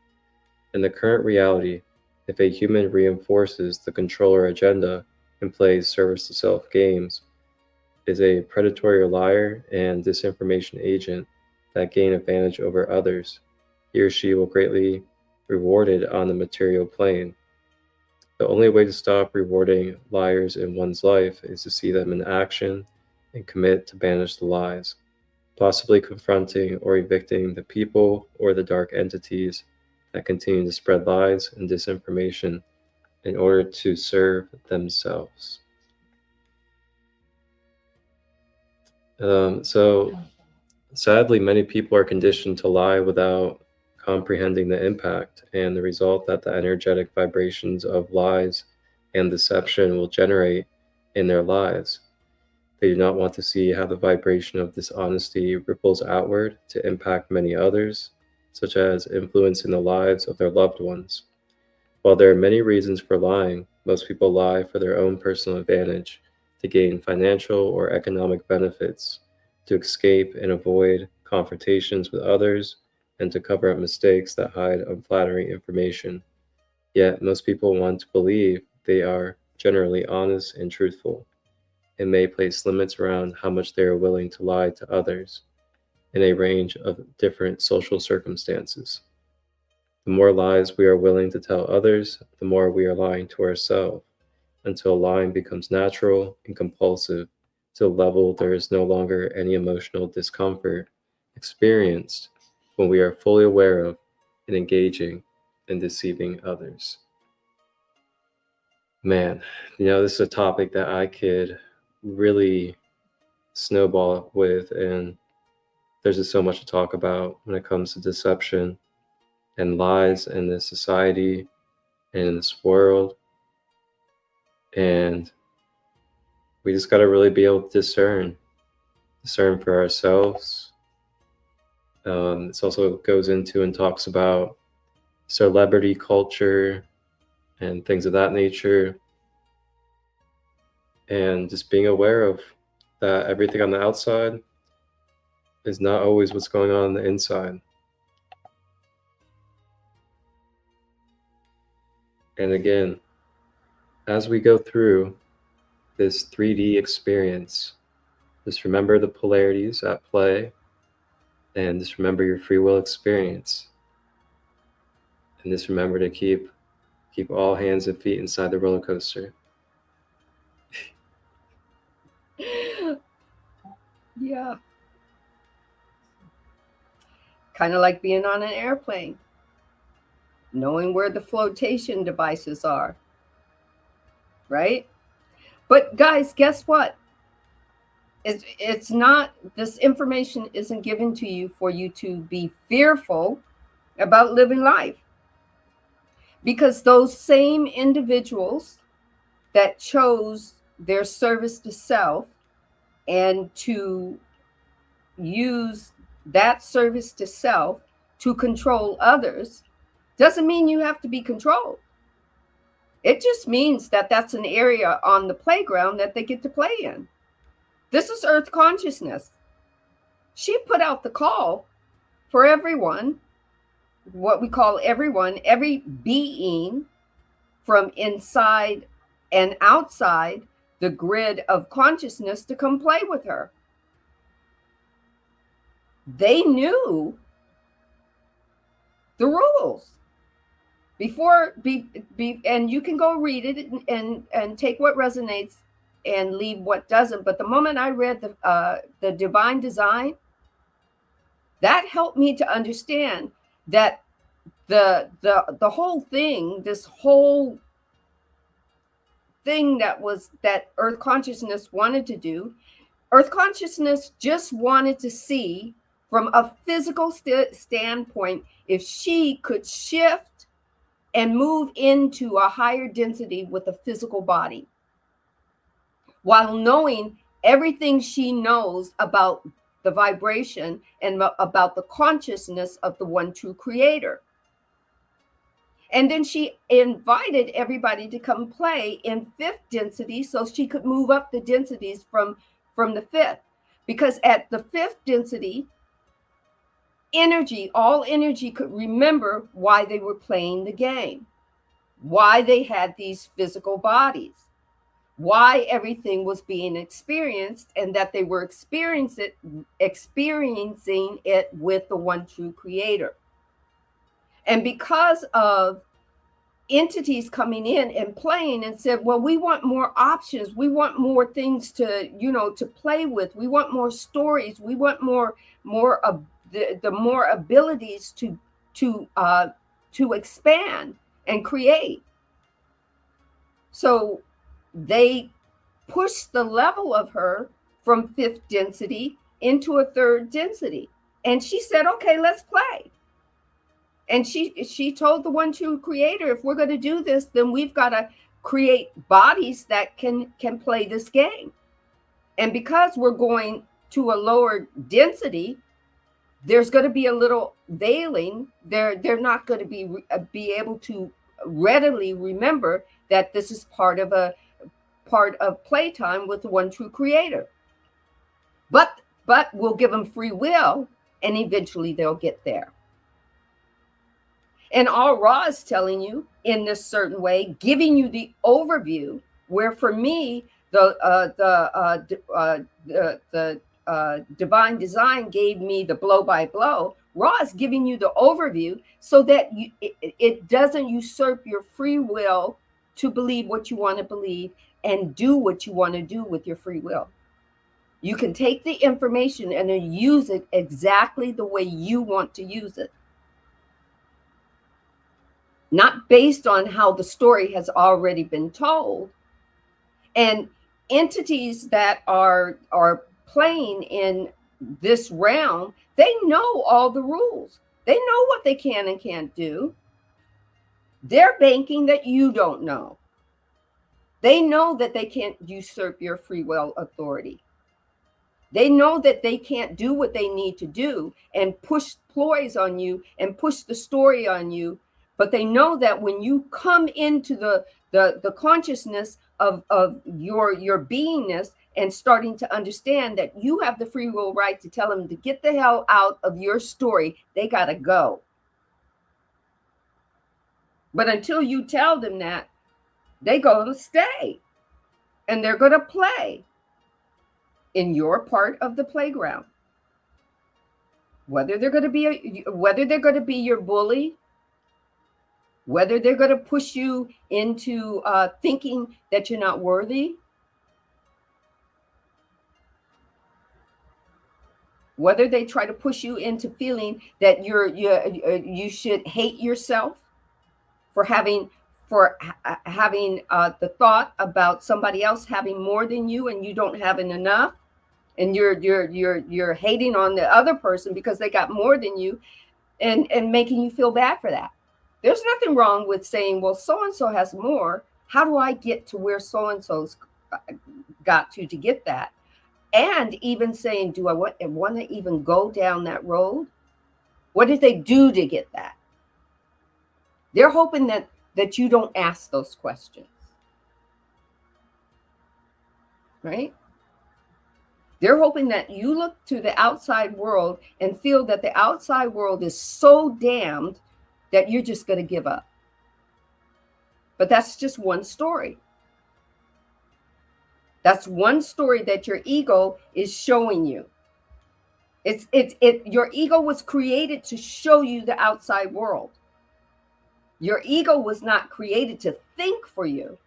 In the current reality, if a human reinforces the controller agenda and plays service to self games, is a predatory liar and disinformation agent that gain advantage over others, he or she will greatly rewarded on the material plane. The only way to stop rewarding liars in one's life is to see them in action and commit to banish the lies, possibly confronting or evicting the people or the dark entities that continue to spread lies and disinformation in order to serve themselves. So sadly, many people are conditioned to lie without comprehending the impact and the result that the energetic vibrations of lies and deception will generate in their lives. They do not want to see how the vibration of dishonesty ripples outward to impact many others, such as influencing the lives of their loved ones. While there are many reasons for lying, most people lie for their own personal advantage, to gain financial or economic benefits, to escape and avoid confrontations with others, and to cover up mistakes that hide unflattering information. Yet most people want to believe they are generally honest and truthful, and may place limits around how much they are willing to lie to others in a range of different social circumstances. The more lies we are willing to tell others, the more we are lying to ourselves, until lying becomes natural and compulsive to the level there is no longer any emotional discomfort experienced when we are fully aware of and engaging in deceiving others. Man, this is a topic that I could really snowball with, and there's just so much to talk about when it comes to deception and lies in this society and in this world. And we just got to really be able to discern for ourselves. This also goes into and talks about celebrity culture and things of that nature, and just being aware of that everything on the outside is not always what's going on the inside. And again, as we go through this 3D experience, just remember the polarities at play, and just remember your free will experience. And just remember to keep all hands and feet inside the roller coaster. Yeah. Kind of like being on an airplane, knowing where the flotation devices are, right? But guys, guess what? It's not, this information isn't given to you for you to be fearful about living life. Because those same individuals that chose their service to self and to use that service to self to control others doesn't mean you have to be controlled. It just means that that's an area on the playground that they get to play in. This is Earth consciousness. She put out the call for everyone, what we call everyone, every being from inside and outside the grid of consciousness to come play with her. They knew the rules before, and you can go read it and take what resonates and leave what doesn't. But the moment I read the divine design, that helped me to understand that the whole thing, this whole thing that Earth consciousness wanted to do, Earth consciousness just wanted to see from a physical standpoint if she could shift and move into a higher density with a physical body, while knowing everything she knows about the vibration and about the consciousness of the one true creator. And then she invited everybody to come play in fifth density so she could move up the densities from the fifth. Because at the fifth density, all energy could remember why they were playing the game, why they had these physical bodies, why everything was being experienced, and that they were experiencing it with the one true creator. And because of entities coming in and playing and said, well, we want more options, we want more things to play with, we want more stories, we want more abilities to expand and create. So they pushed the level of her from fifth density into a third density. And she said, okay, let's play. And she told the one true creator, if we're going to do this, then we've got to create bodies that can play this game. And because we're going to a lower density, there's going to be a little veiling. They're not going to be able to readily remember that this is part of playtime with the one true creator. But we'll give them free will, and eventually they'll get there. And all Ra is telling you in this certain way, giving you the overview, where for me, the divine design gave me the blow by blow. Ra is giving you the overview so that it doesn't usurp your free will to believe what you want to believe and do what you want to do with your free will. You can take the information and then use it exactly the way you want to use it. not based on how the story has already been told. And entities that are playing in this realm, they know all the rules. They know what they can and can't do. They're banking that you don't know. They know that they can't usurp your free will authority. They know that they can't do what they need to do and push ploys on you and push the story on you. But they know that when you come into the consciousness of your beingness and starting to understand that you have the free will right to tell them to get the hell out of your story, they got to go. But until you tell them that, they go to stay and they're going to play in your part of the playground. Whether they're going to be your bully, whether they're going to push you into thinking that you're not worthy, whether they try to push you into feeling that you should hate yourself for having the thought about somebody else having more than you and you don't have enough, and you're hating on the other person because they got more than you, and making you feel bad for that. There's nothing wrong with saying, well, so-and-so has more. How do I get to where so-and-so's got to get that? And even saying, do I want to even go down that road? What did they do to get that? They're hoping that you don't ask those questions, right? They're hoping that you look to the outside world and feel that the outside world is so damned that you're just going to give up. But that's just one story. That's one story that your ego is showing you. Your ego was created to show you the outside world. Your ego was not created to think for you.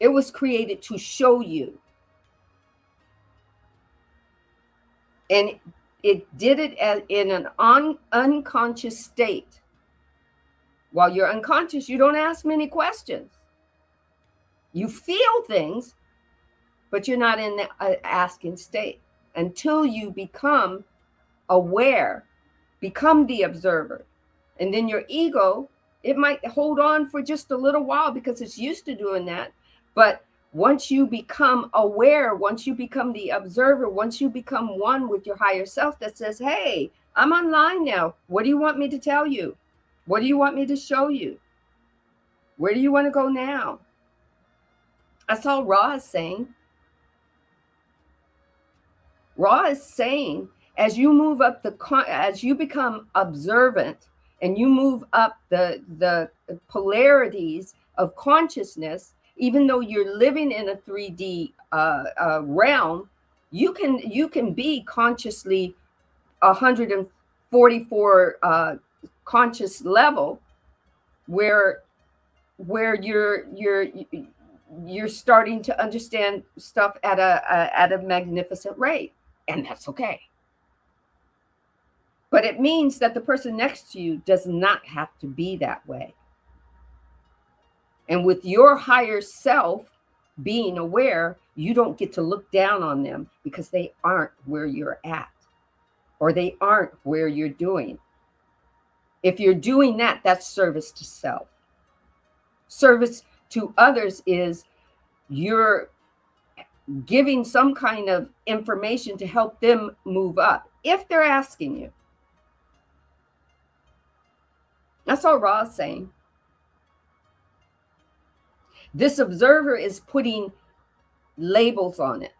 It was created to show you. And it did it in an unconscious state. While you're unconscious, you don't ask many questions. You feel things, but you're not in the asking state until you become aware, become the observer. And then your ego, it might hold on for just a little while because it's used to doing that. But once you become aware, once you become the observer, once you become one with your higher self that says, hey, I'm online now. What do you want me to tell you? What do you want me to show you? Where do you want to go now? That's all Ra is saying. Ra is saying, as you move up as you become observant and you move up the polarities of consciousness, even though you're living in a 3D realm, you can be consciously 144 conscious level where you're starting to understand stuff at a magnificent rate, and that's okay. But it means that the person next to you does not have to be that way. And with your higher self being aware, you don't get to look down on them because they aren't where you're at, or they aren't where you're doing. If you're doing that, that's service to self. Service to others is you're giving some kind of information to help them move up, if they're asking you. That's all Ra is saying. This observer is putting labels on it.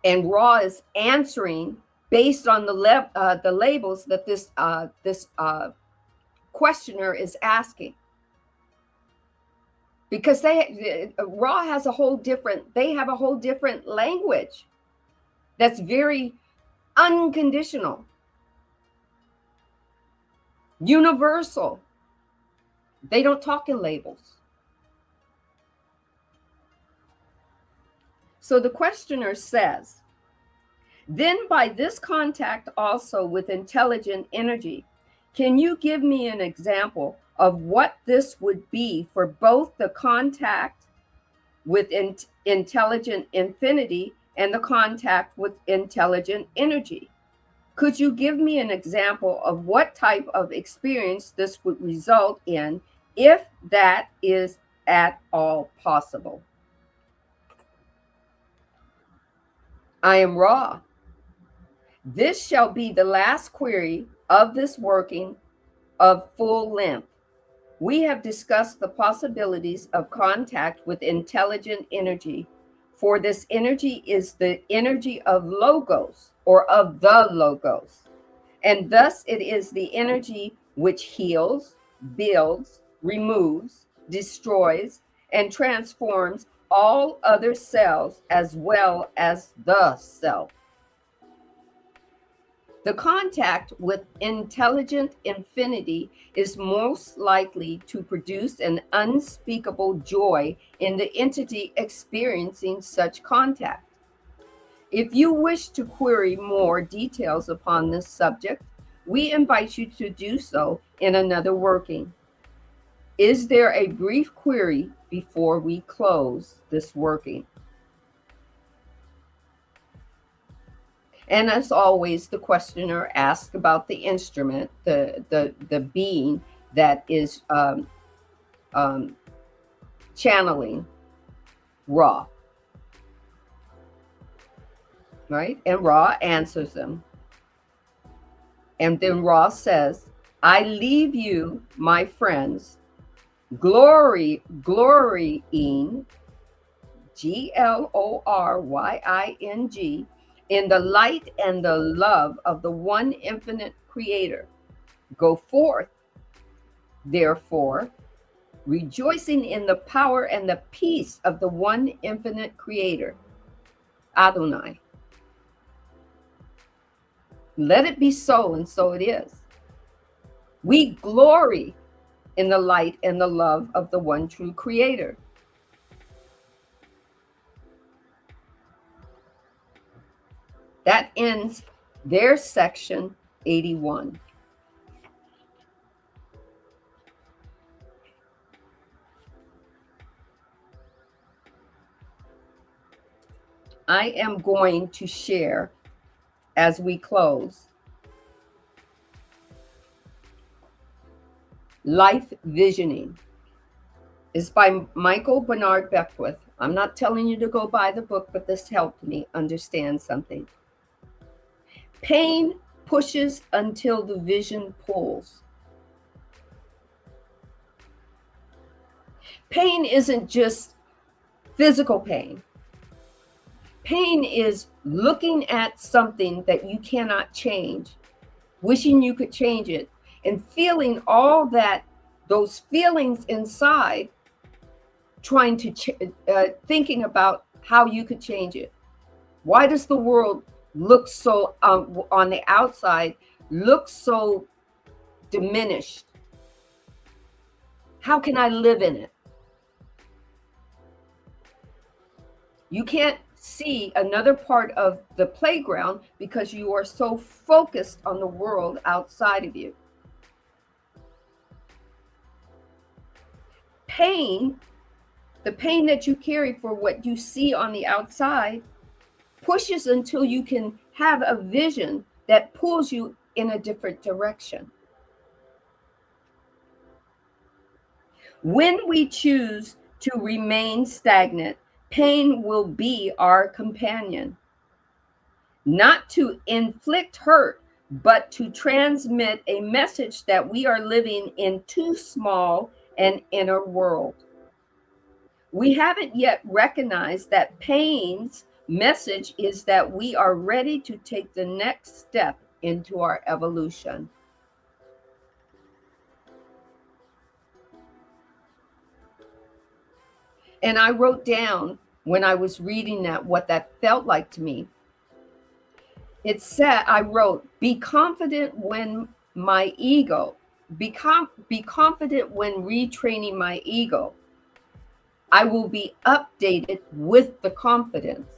And Ra is answering based on the labels that this questioner is asking. Because Ra has a whole different language that's very unconditional, universal. They don't talk in labels. So the questioner says, then by this contact also with intelligent energy, Can you give me an example of what this would be for both the contact with intelligent infinity and the contact with intelligent energy? Could you give me an example of what type of experience this would result in, if that is at all possible? I am Ra. This shall be the last query of this working of full length. We have discussed the possibilities of contact with intelligent energy, for this energy is the energy of Logos, or of the Logos, and thus it is the energy which heals, builds, removes, destroys, and transforms all other cells as well as the self. The contact with intelligent infinity is most likely to produce an unspeakable joy in the entity experiencing such contact. If you wish to query more details upon this subject, we invite you to do so in another working. Is there a brief query before we close this working? And as always, the questioner asks about the instrument, the being that is channeling Ra. Right? And Ra answers them. And then Ra says, I leave you, my friends, glorying, glorying, in the light and the love of the one infinite creator. Go forth, therefore, rejoicing in the power and the peace of the one infinite creator, Adonai. Let it be so, and so it is. We glory in the light and the love of the one true creator. That ends their section 81. I am going to share as we close. Life Visioning is by Michael Bernard Beckwith. I'm not telling you to go buy the book, but this helped me understand something. Pain pushes until the vision pulls. Pain isn't just physical pain. Pain is looking at something that you cannot change, wishing you could change it, and feeling all that, those feelings inside, trying to, thinking about how you could change it. Why does the world look so, on the outside, look so diminished? How can I live in it? You can't see another part of the playground because you are so focused on the world outside of you. Pain, the pain that you carry for what you see on the outside, pushes until you can have a vision that pulls you in a different direction. When we choose to remain stagnant, pain will be our companion, not to inflict hurt, but to transmit a message that we are living in too small an inner world. We haven't yet recognized that pain's message is that we are ready to take the next step into our evolution. And I wrote down when I was reading that what that felt like to me. It said, I wrote, be confident when my ego, be confident when retraining my ego. I will be updated with the confidence.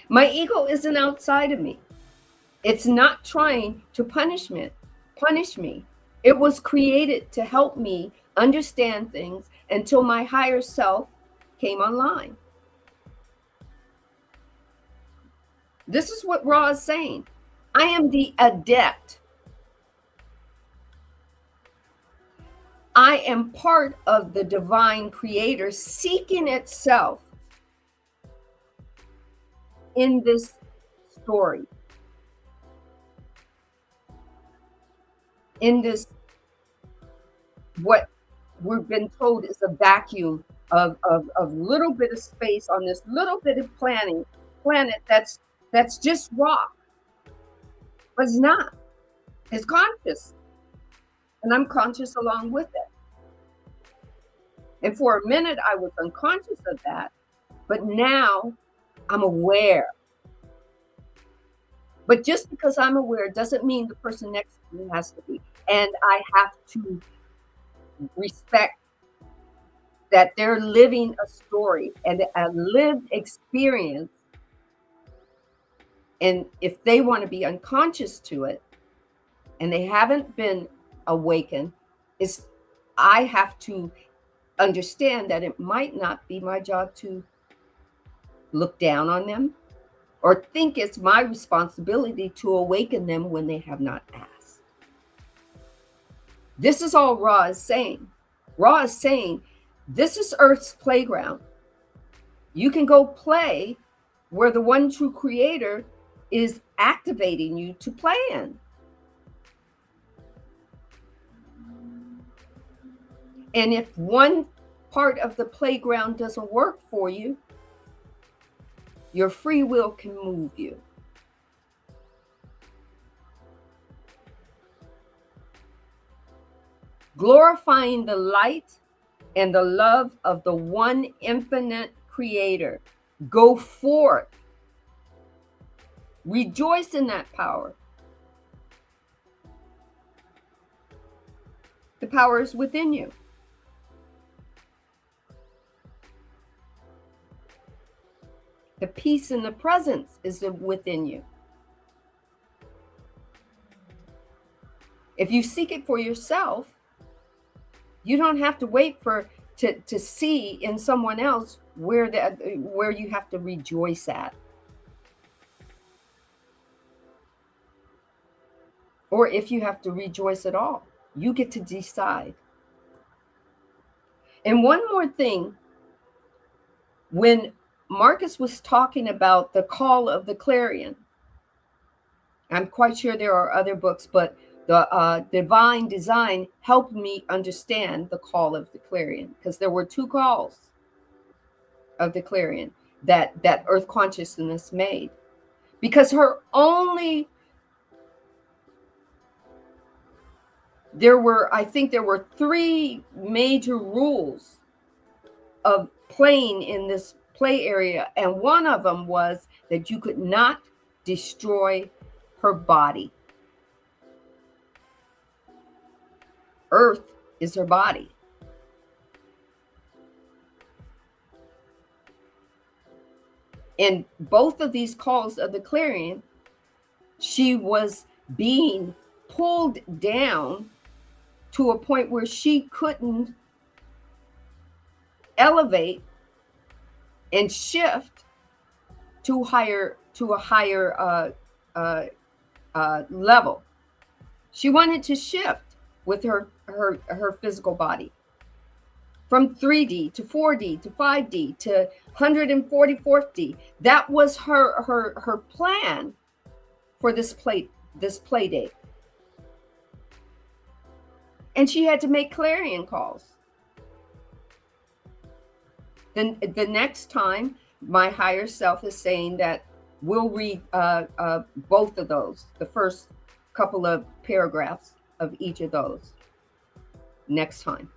My ego isn't outside of me. It's not trying to punish me. It was created to help me understand things until my higher self came online. This is what Ra is saying. I am the adept. I am part of the divine creator seeking itself in this story, in this, what we've been told is a vacuum of little bit of space on this little bit of planet that's just rock, but it's not. It's conscious, and I'm conscious along with it. And for a minute, I was unconscious of that, but now I'm aware. But just because I'm aware doesn't mean the person next to me has to be. And I have to respect that they're living a story and a lived experience. And if they want to be unconscious to it and they haven't been awakened, I have to understand that it might not be my job to look down on them or think it's my responsibility to awaken them when they have not asked. This is all Ra is saying. Ra is saying, this is Earth's playground. You can go play where the one true creator is activating you to play in. And if one part of the playground doesn't work for you, your free will can move you. Glorifying the light and the love of the one infinite creator. Go forth. Rejoice in that power. The power is within you. The peace and the presence is within you. If you seek it for yourself, you don't have to wait to see in someone else where you have to rejoice at. Or if you have to rejoice at all, you get to decide. And one more thing, when Marcus was talking about the call of the clarion, I'm quite sure there are other books, but the divine design helped me understand the call of the clarion, because there were two calls of the clarion that Earth consciousness made, because I think there were 3 major rules of playing in this play area, and one of them was that you could not destroy her body. Earth is her body. In both of these calls of the clarion, she was being pulled down to a point where she couldn't elevate and shift to a higher level. She wanted to shift with her physical body from 3D to 4D to 5D to 144th D. That was her plan for this play date. And she had to make clarion calls. Then the next time, my higher self is saying that we'll read both of those, the first couple of paragraphs of each of those next time.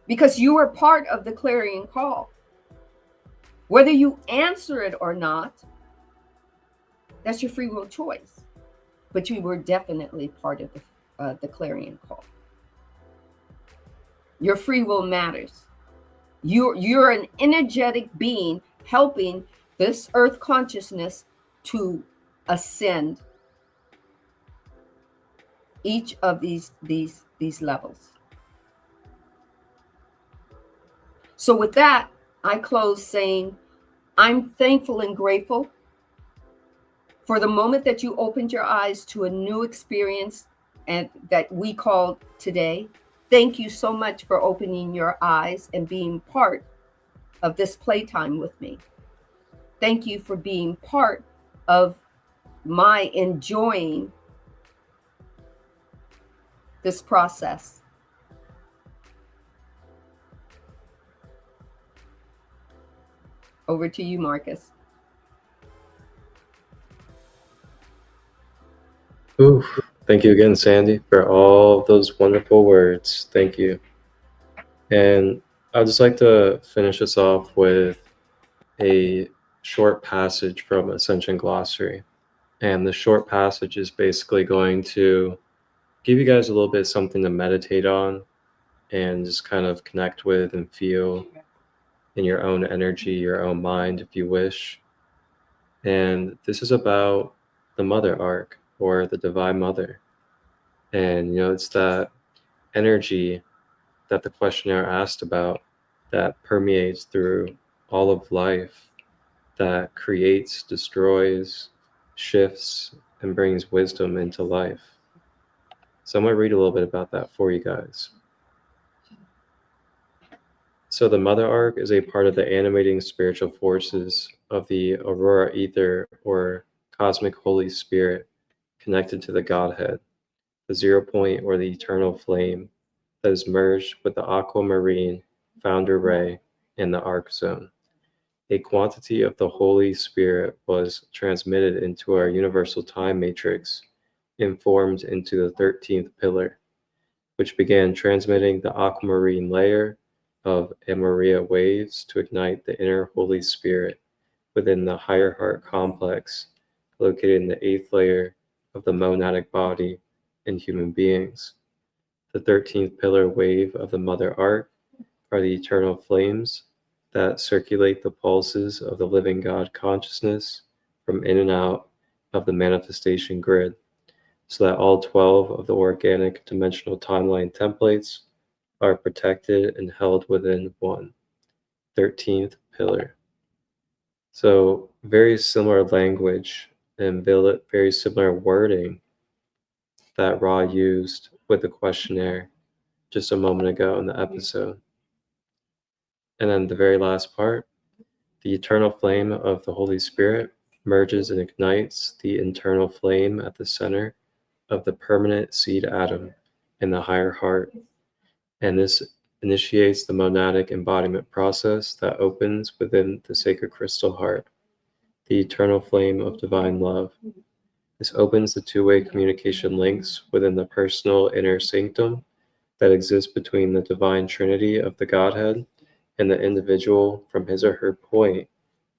Because you are part of the clarion call. Whether you answer it or not, that's your free will choice. But you were definitely part of the clarion call. Your free will matters. You're an energetic being helping this Earth consciousness to ascend each of these levels. So with that, I close saying, I'm thankful and grateful for the moment that you opened your eyes to a new experience and that we called today. Thank you so much for opening your eyes and being part of this playtime with me. Thank you for being part of my enjoying this process. Over to you, Marcus. Ooh, thank you again, Sandee, for all those wonderful words. Thank you. And I'd just like to finish us off with a short passage from Ascension Glossary. And the short passage is basically going to give you guys a little bit something to meditate on and just kind of connect with and feel in your own energy, your own mind, if you wish. And this is about the Mother Arc, or the Divine Mother. And, it's that energy that the questionnaire asked about that permeates through all of life, that creates, destroys, shifts, and brings wisdom into life. So I'm going to read a little bit about that for you guys. So the Mother Arc is a part of the animating spiritual forces of the Aurora Ether, or Cosmic Holy Spirit, connected to the Godhead, the 0 point or the eternal flame that is merged with the aquamarine founder ray in the arc zone. A quantity of the Holy Spirit was transmitted into our universal time matrix, informed into the 13th pillar, which began transmitting the aquamarine layer of Amaria waves to ignite the inner Holy Spirit within the higher heart complex, located in the 8th layer of the monadic body in human beings. The 13th pillar wave of the Mother Arc are the eternal flames that circulate the pulses of the living God consciousness from in and out of the manifestation grid, so that all 12 of the organic dimensional timeline templates are protected and held within one 13th pillar. So very similar language and very similar wording that Ra used with the questionnaire just a moment ago in the episode. And then the very last part, the eternal flame of the Holy Spirit merges and ignites the internal flame at the center of the permanent seed atom in the higher heart. And this initiates the monadic embodiment process that opens within the sacred crystal heart, the eternal flame of divine love. This opens the two-way communication links within the personal inner sanctum that exists between the divine trinity of the Godhead and the individual from his or her point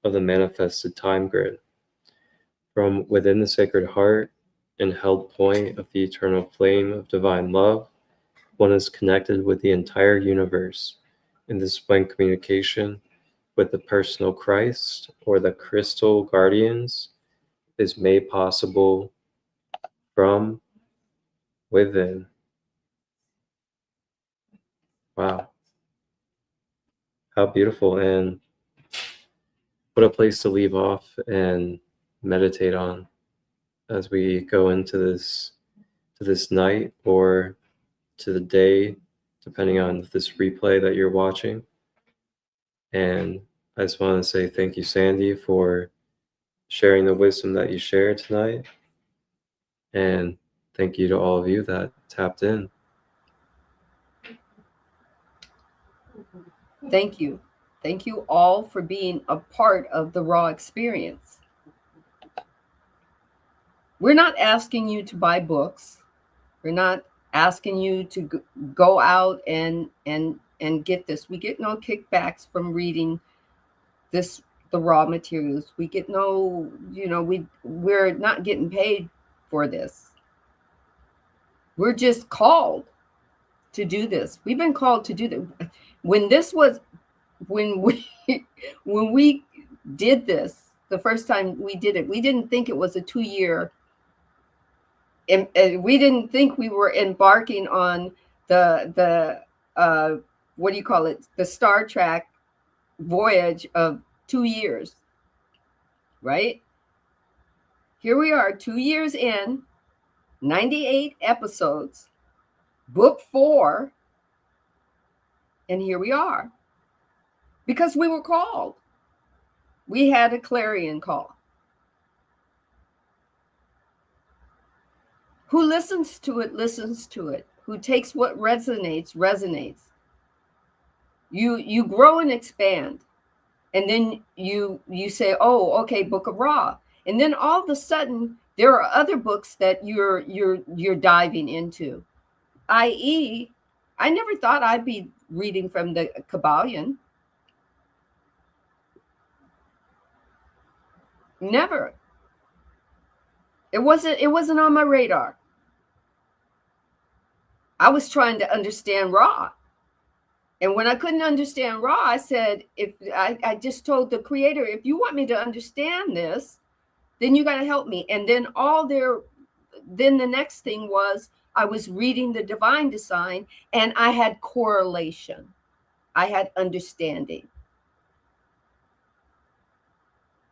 of the manifested time grid. From within the sacred heart and held point of the eternal flame of divine love, one is connected with the entire universe in this one communication with the personal Christ, or the crystal guardians, is made possible from within. Wow. How beautiful, and what a place to leave off and meditate on as we go into this night, or to the day, depending on this replay that you're watching. And I just want to say thank you, Sandee, for sharing the wisdom that you shared tonight. And thank you to all of you that tapped in. Thank you. Thank you all for being a part of the Raw experience. We're not asking you to buy books. We're not asking you to go out and get this. We get no kickbacks from reading the raw materials. We get no, we're not getting paid for this. We're just called to do this. We've been called to do that. When we did this, the first time we did it. We didn't think it was a 2-year. We didn't think we were embarking on the what do you call it? The Star Trek voyage of 2 years, right? Here we are, 2 years in, 98 episodes, book 4, and here we are. Because we were called. We had a clarion call. Who listens to it, listens to it. Who takes what resonates, resonates. You grow and expand. And then you say, oh, okay, Book of Ra. And then all of a sudden, there are other books that you're diving into. I.e., I never thought I'd be reading from the Kabbalion. Never. It wasn't on my radar. I was trying to understand Ra. And when I couldn't understand Ra, I said, I just told the creator, if you want me to understand this, then you got to help me. And then then the next thing was I was reading the divine design and I had correlation. I had understanding.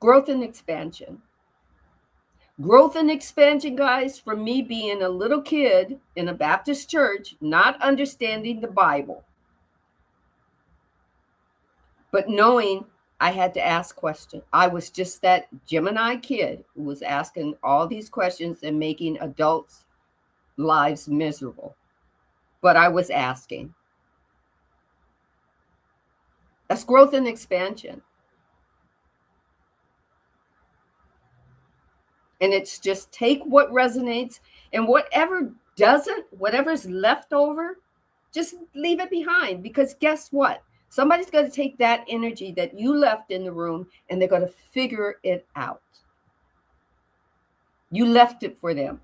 Growth and expansion. Growth and expansion, guys, from me being a little kid in a Baptist church, not understanding the Bible, but knowing I had to ask questions. I was just that Gemini kid who was asking all these questions and making adults' lives miserable. But I was asking. That's growth and expansion. And it's just take what resonates, and whatever doesn't, whatever's left over, just leave it behind. Because guess what? Somebody's going to take that energy that you left in the room and they're going to figure it out. You left it for them.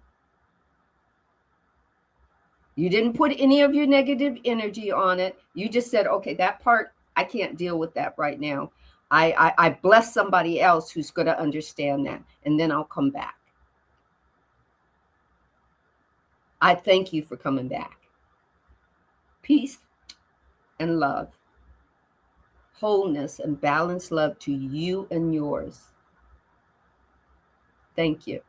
You didn't put any of your negative energy on it. You just said, okay, that part, I can't deal with that right now. I bless somebody else who's going to understand that, and then I'll come back. I thank you for coming back. Peace and love. Wholeness and balanced love to you and yours. Thank you.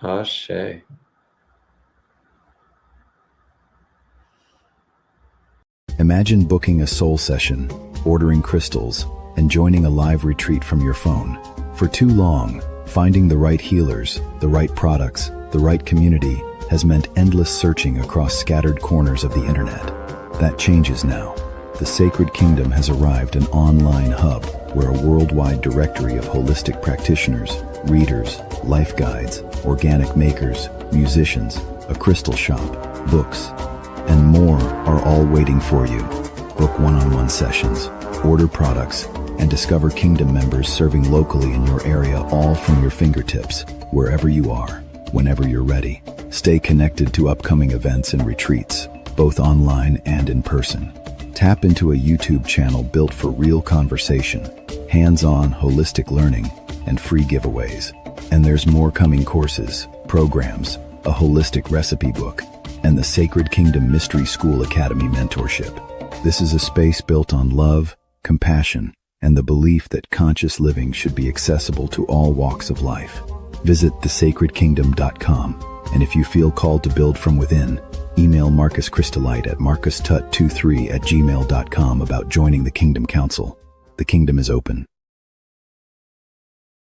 Ashe. Imagine booking a soul session, ordering crystals, and joining a live retreat from your phone. For too long, finding the right healers, the right products, the right community has meant endless searching across scattered corners of the internet. That changes now. The Sacred Kingdom has arrived, an online hub where a worldwide directory of holistic practitioners, readers, life guides, organic makers, musicians, a crystal shop, books, and more are all waiting for you. Book one-on-one sessions, order products, and discover Kingdom members serving locally in your area, all from your fingertips, wherever you are, whenever you're ready. Stay connected to upcoming events and retreats, both online and in person. Tap into a YouTube channel built for real conversation, hands-on holistic learning, and free giveaways. And there's more coming: courses, programs, a holistic recipe book, and the Sacred Kingdom Mystery School Academy mentorship. This is a space built on love, compassion, and the belief that conscious living should be accessible to all walks of life. Visit thesacredkingdom.com, and if you feel called to build from within, email Marcus Christolight at marcustut23@gmail.com about joining the Kingdom Council. The Kingdom is open.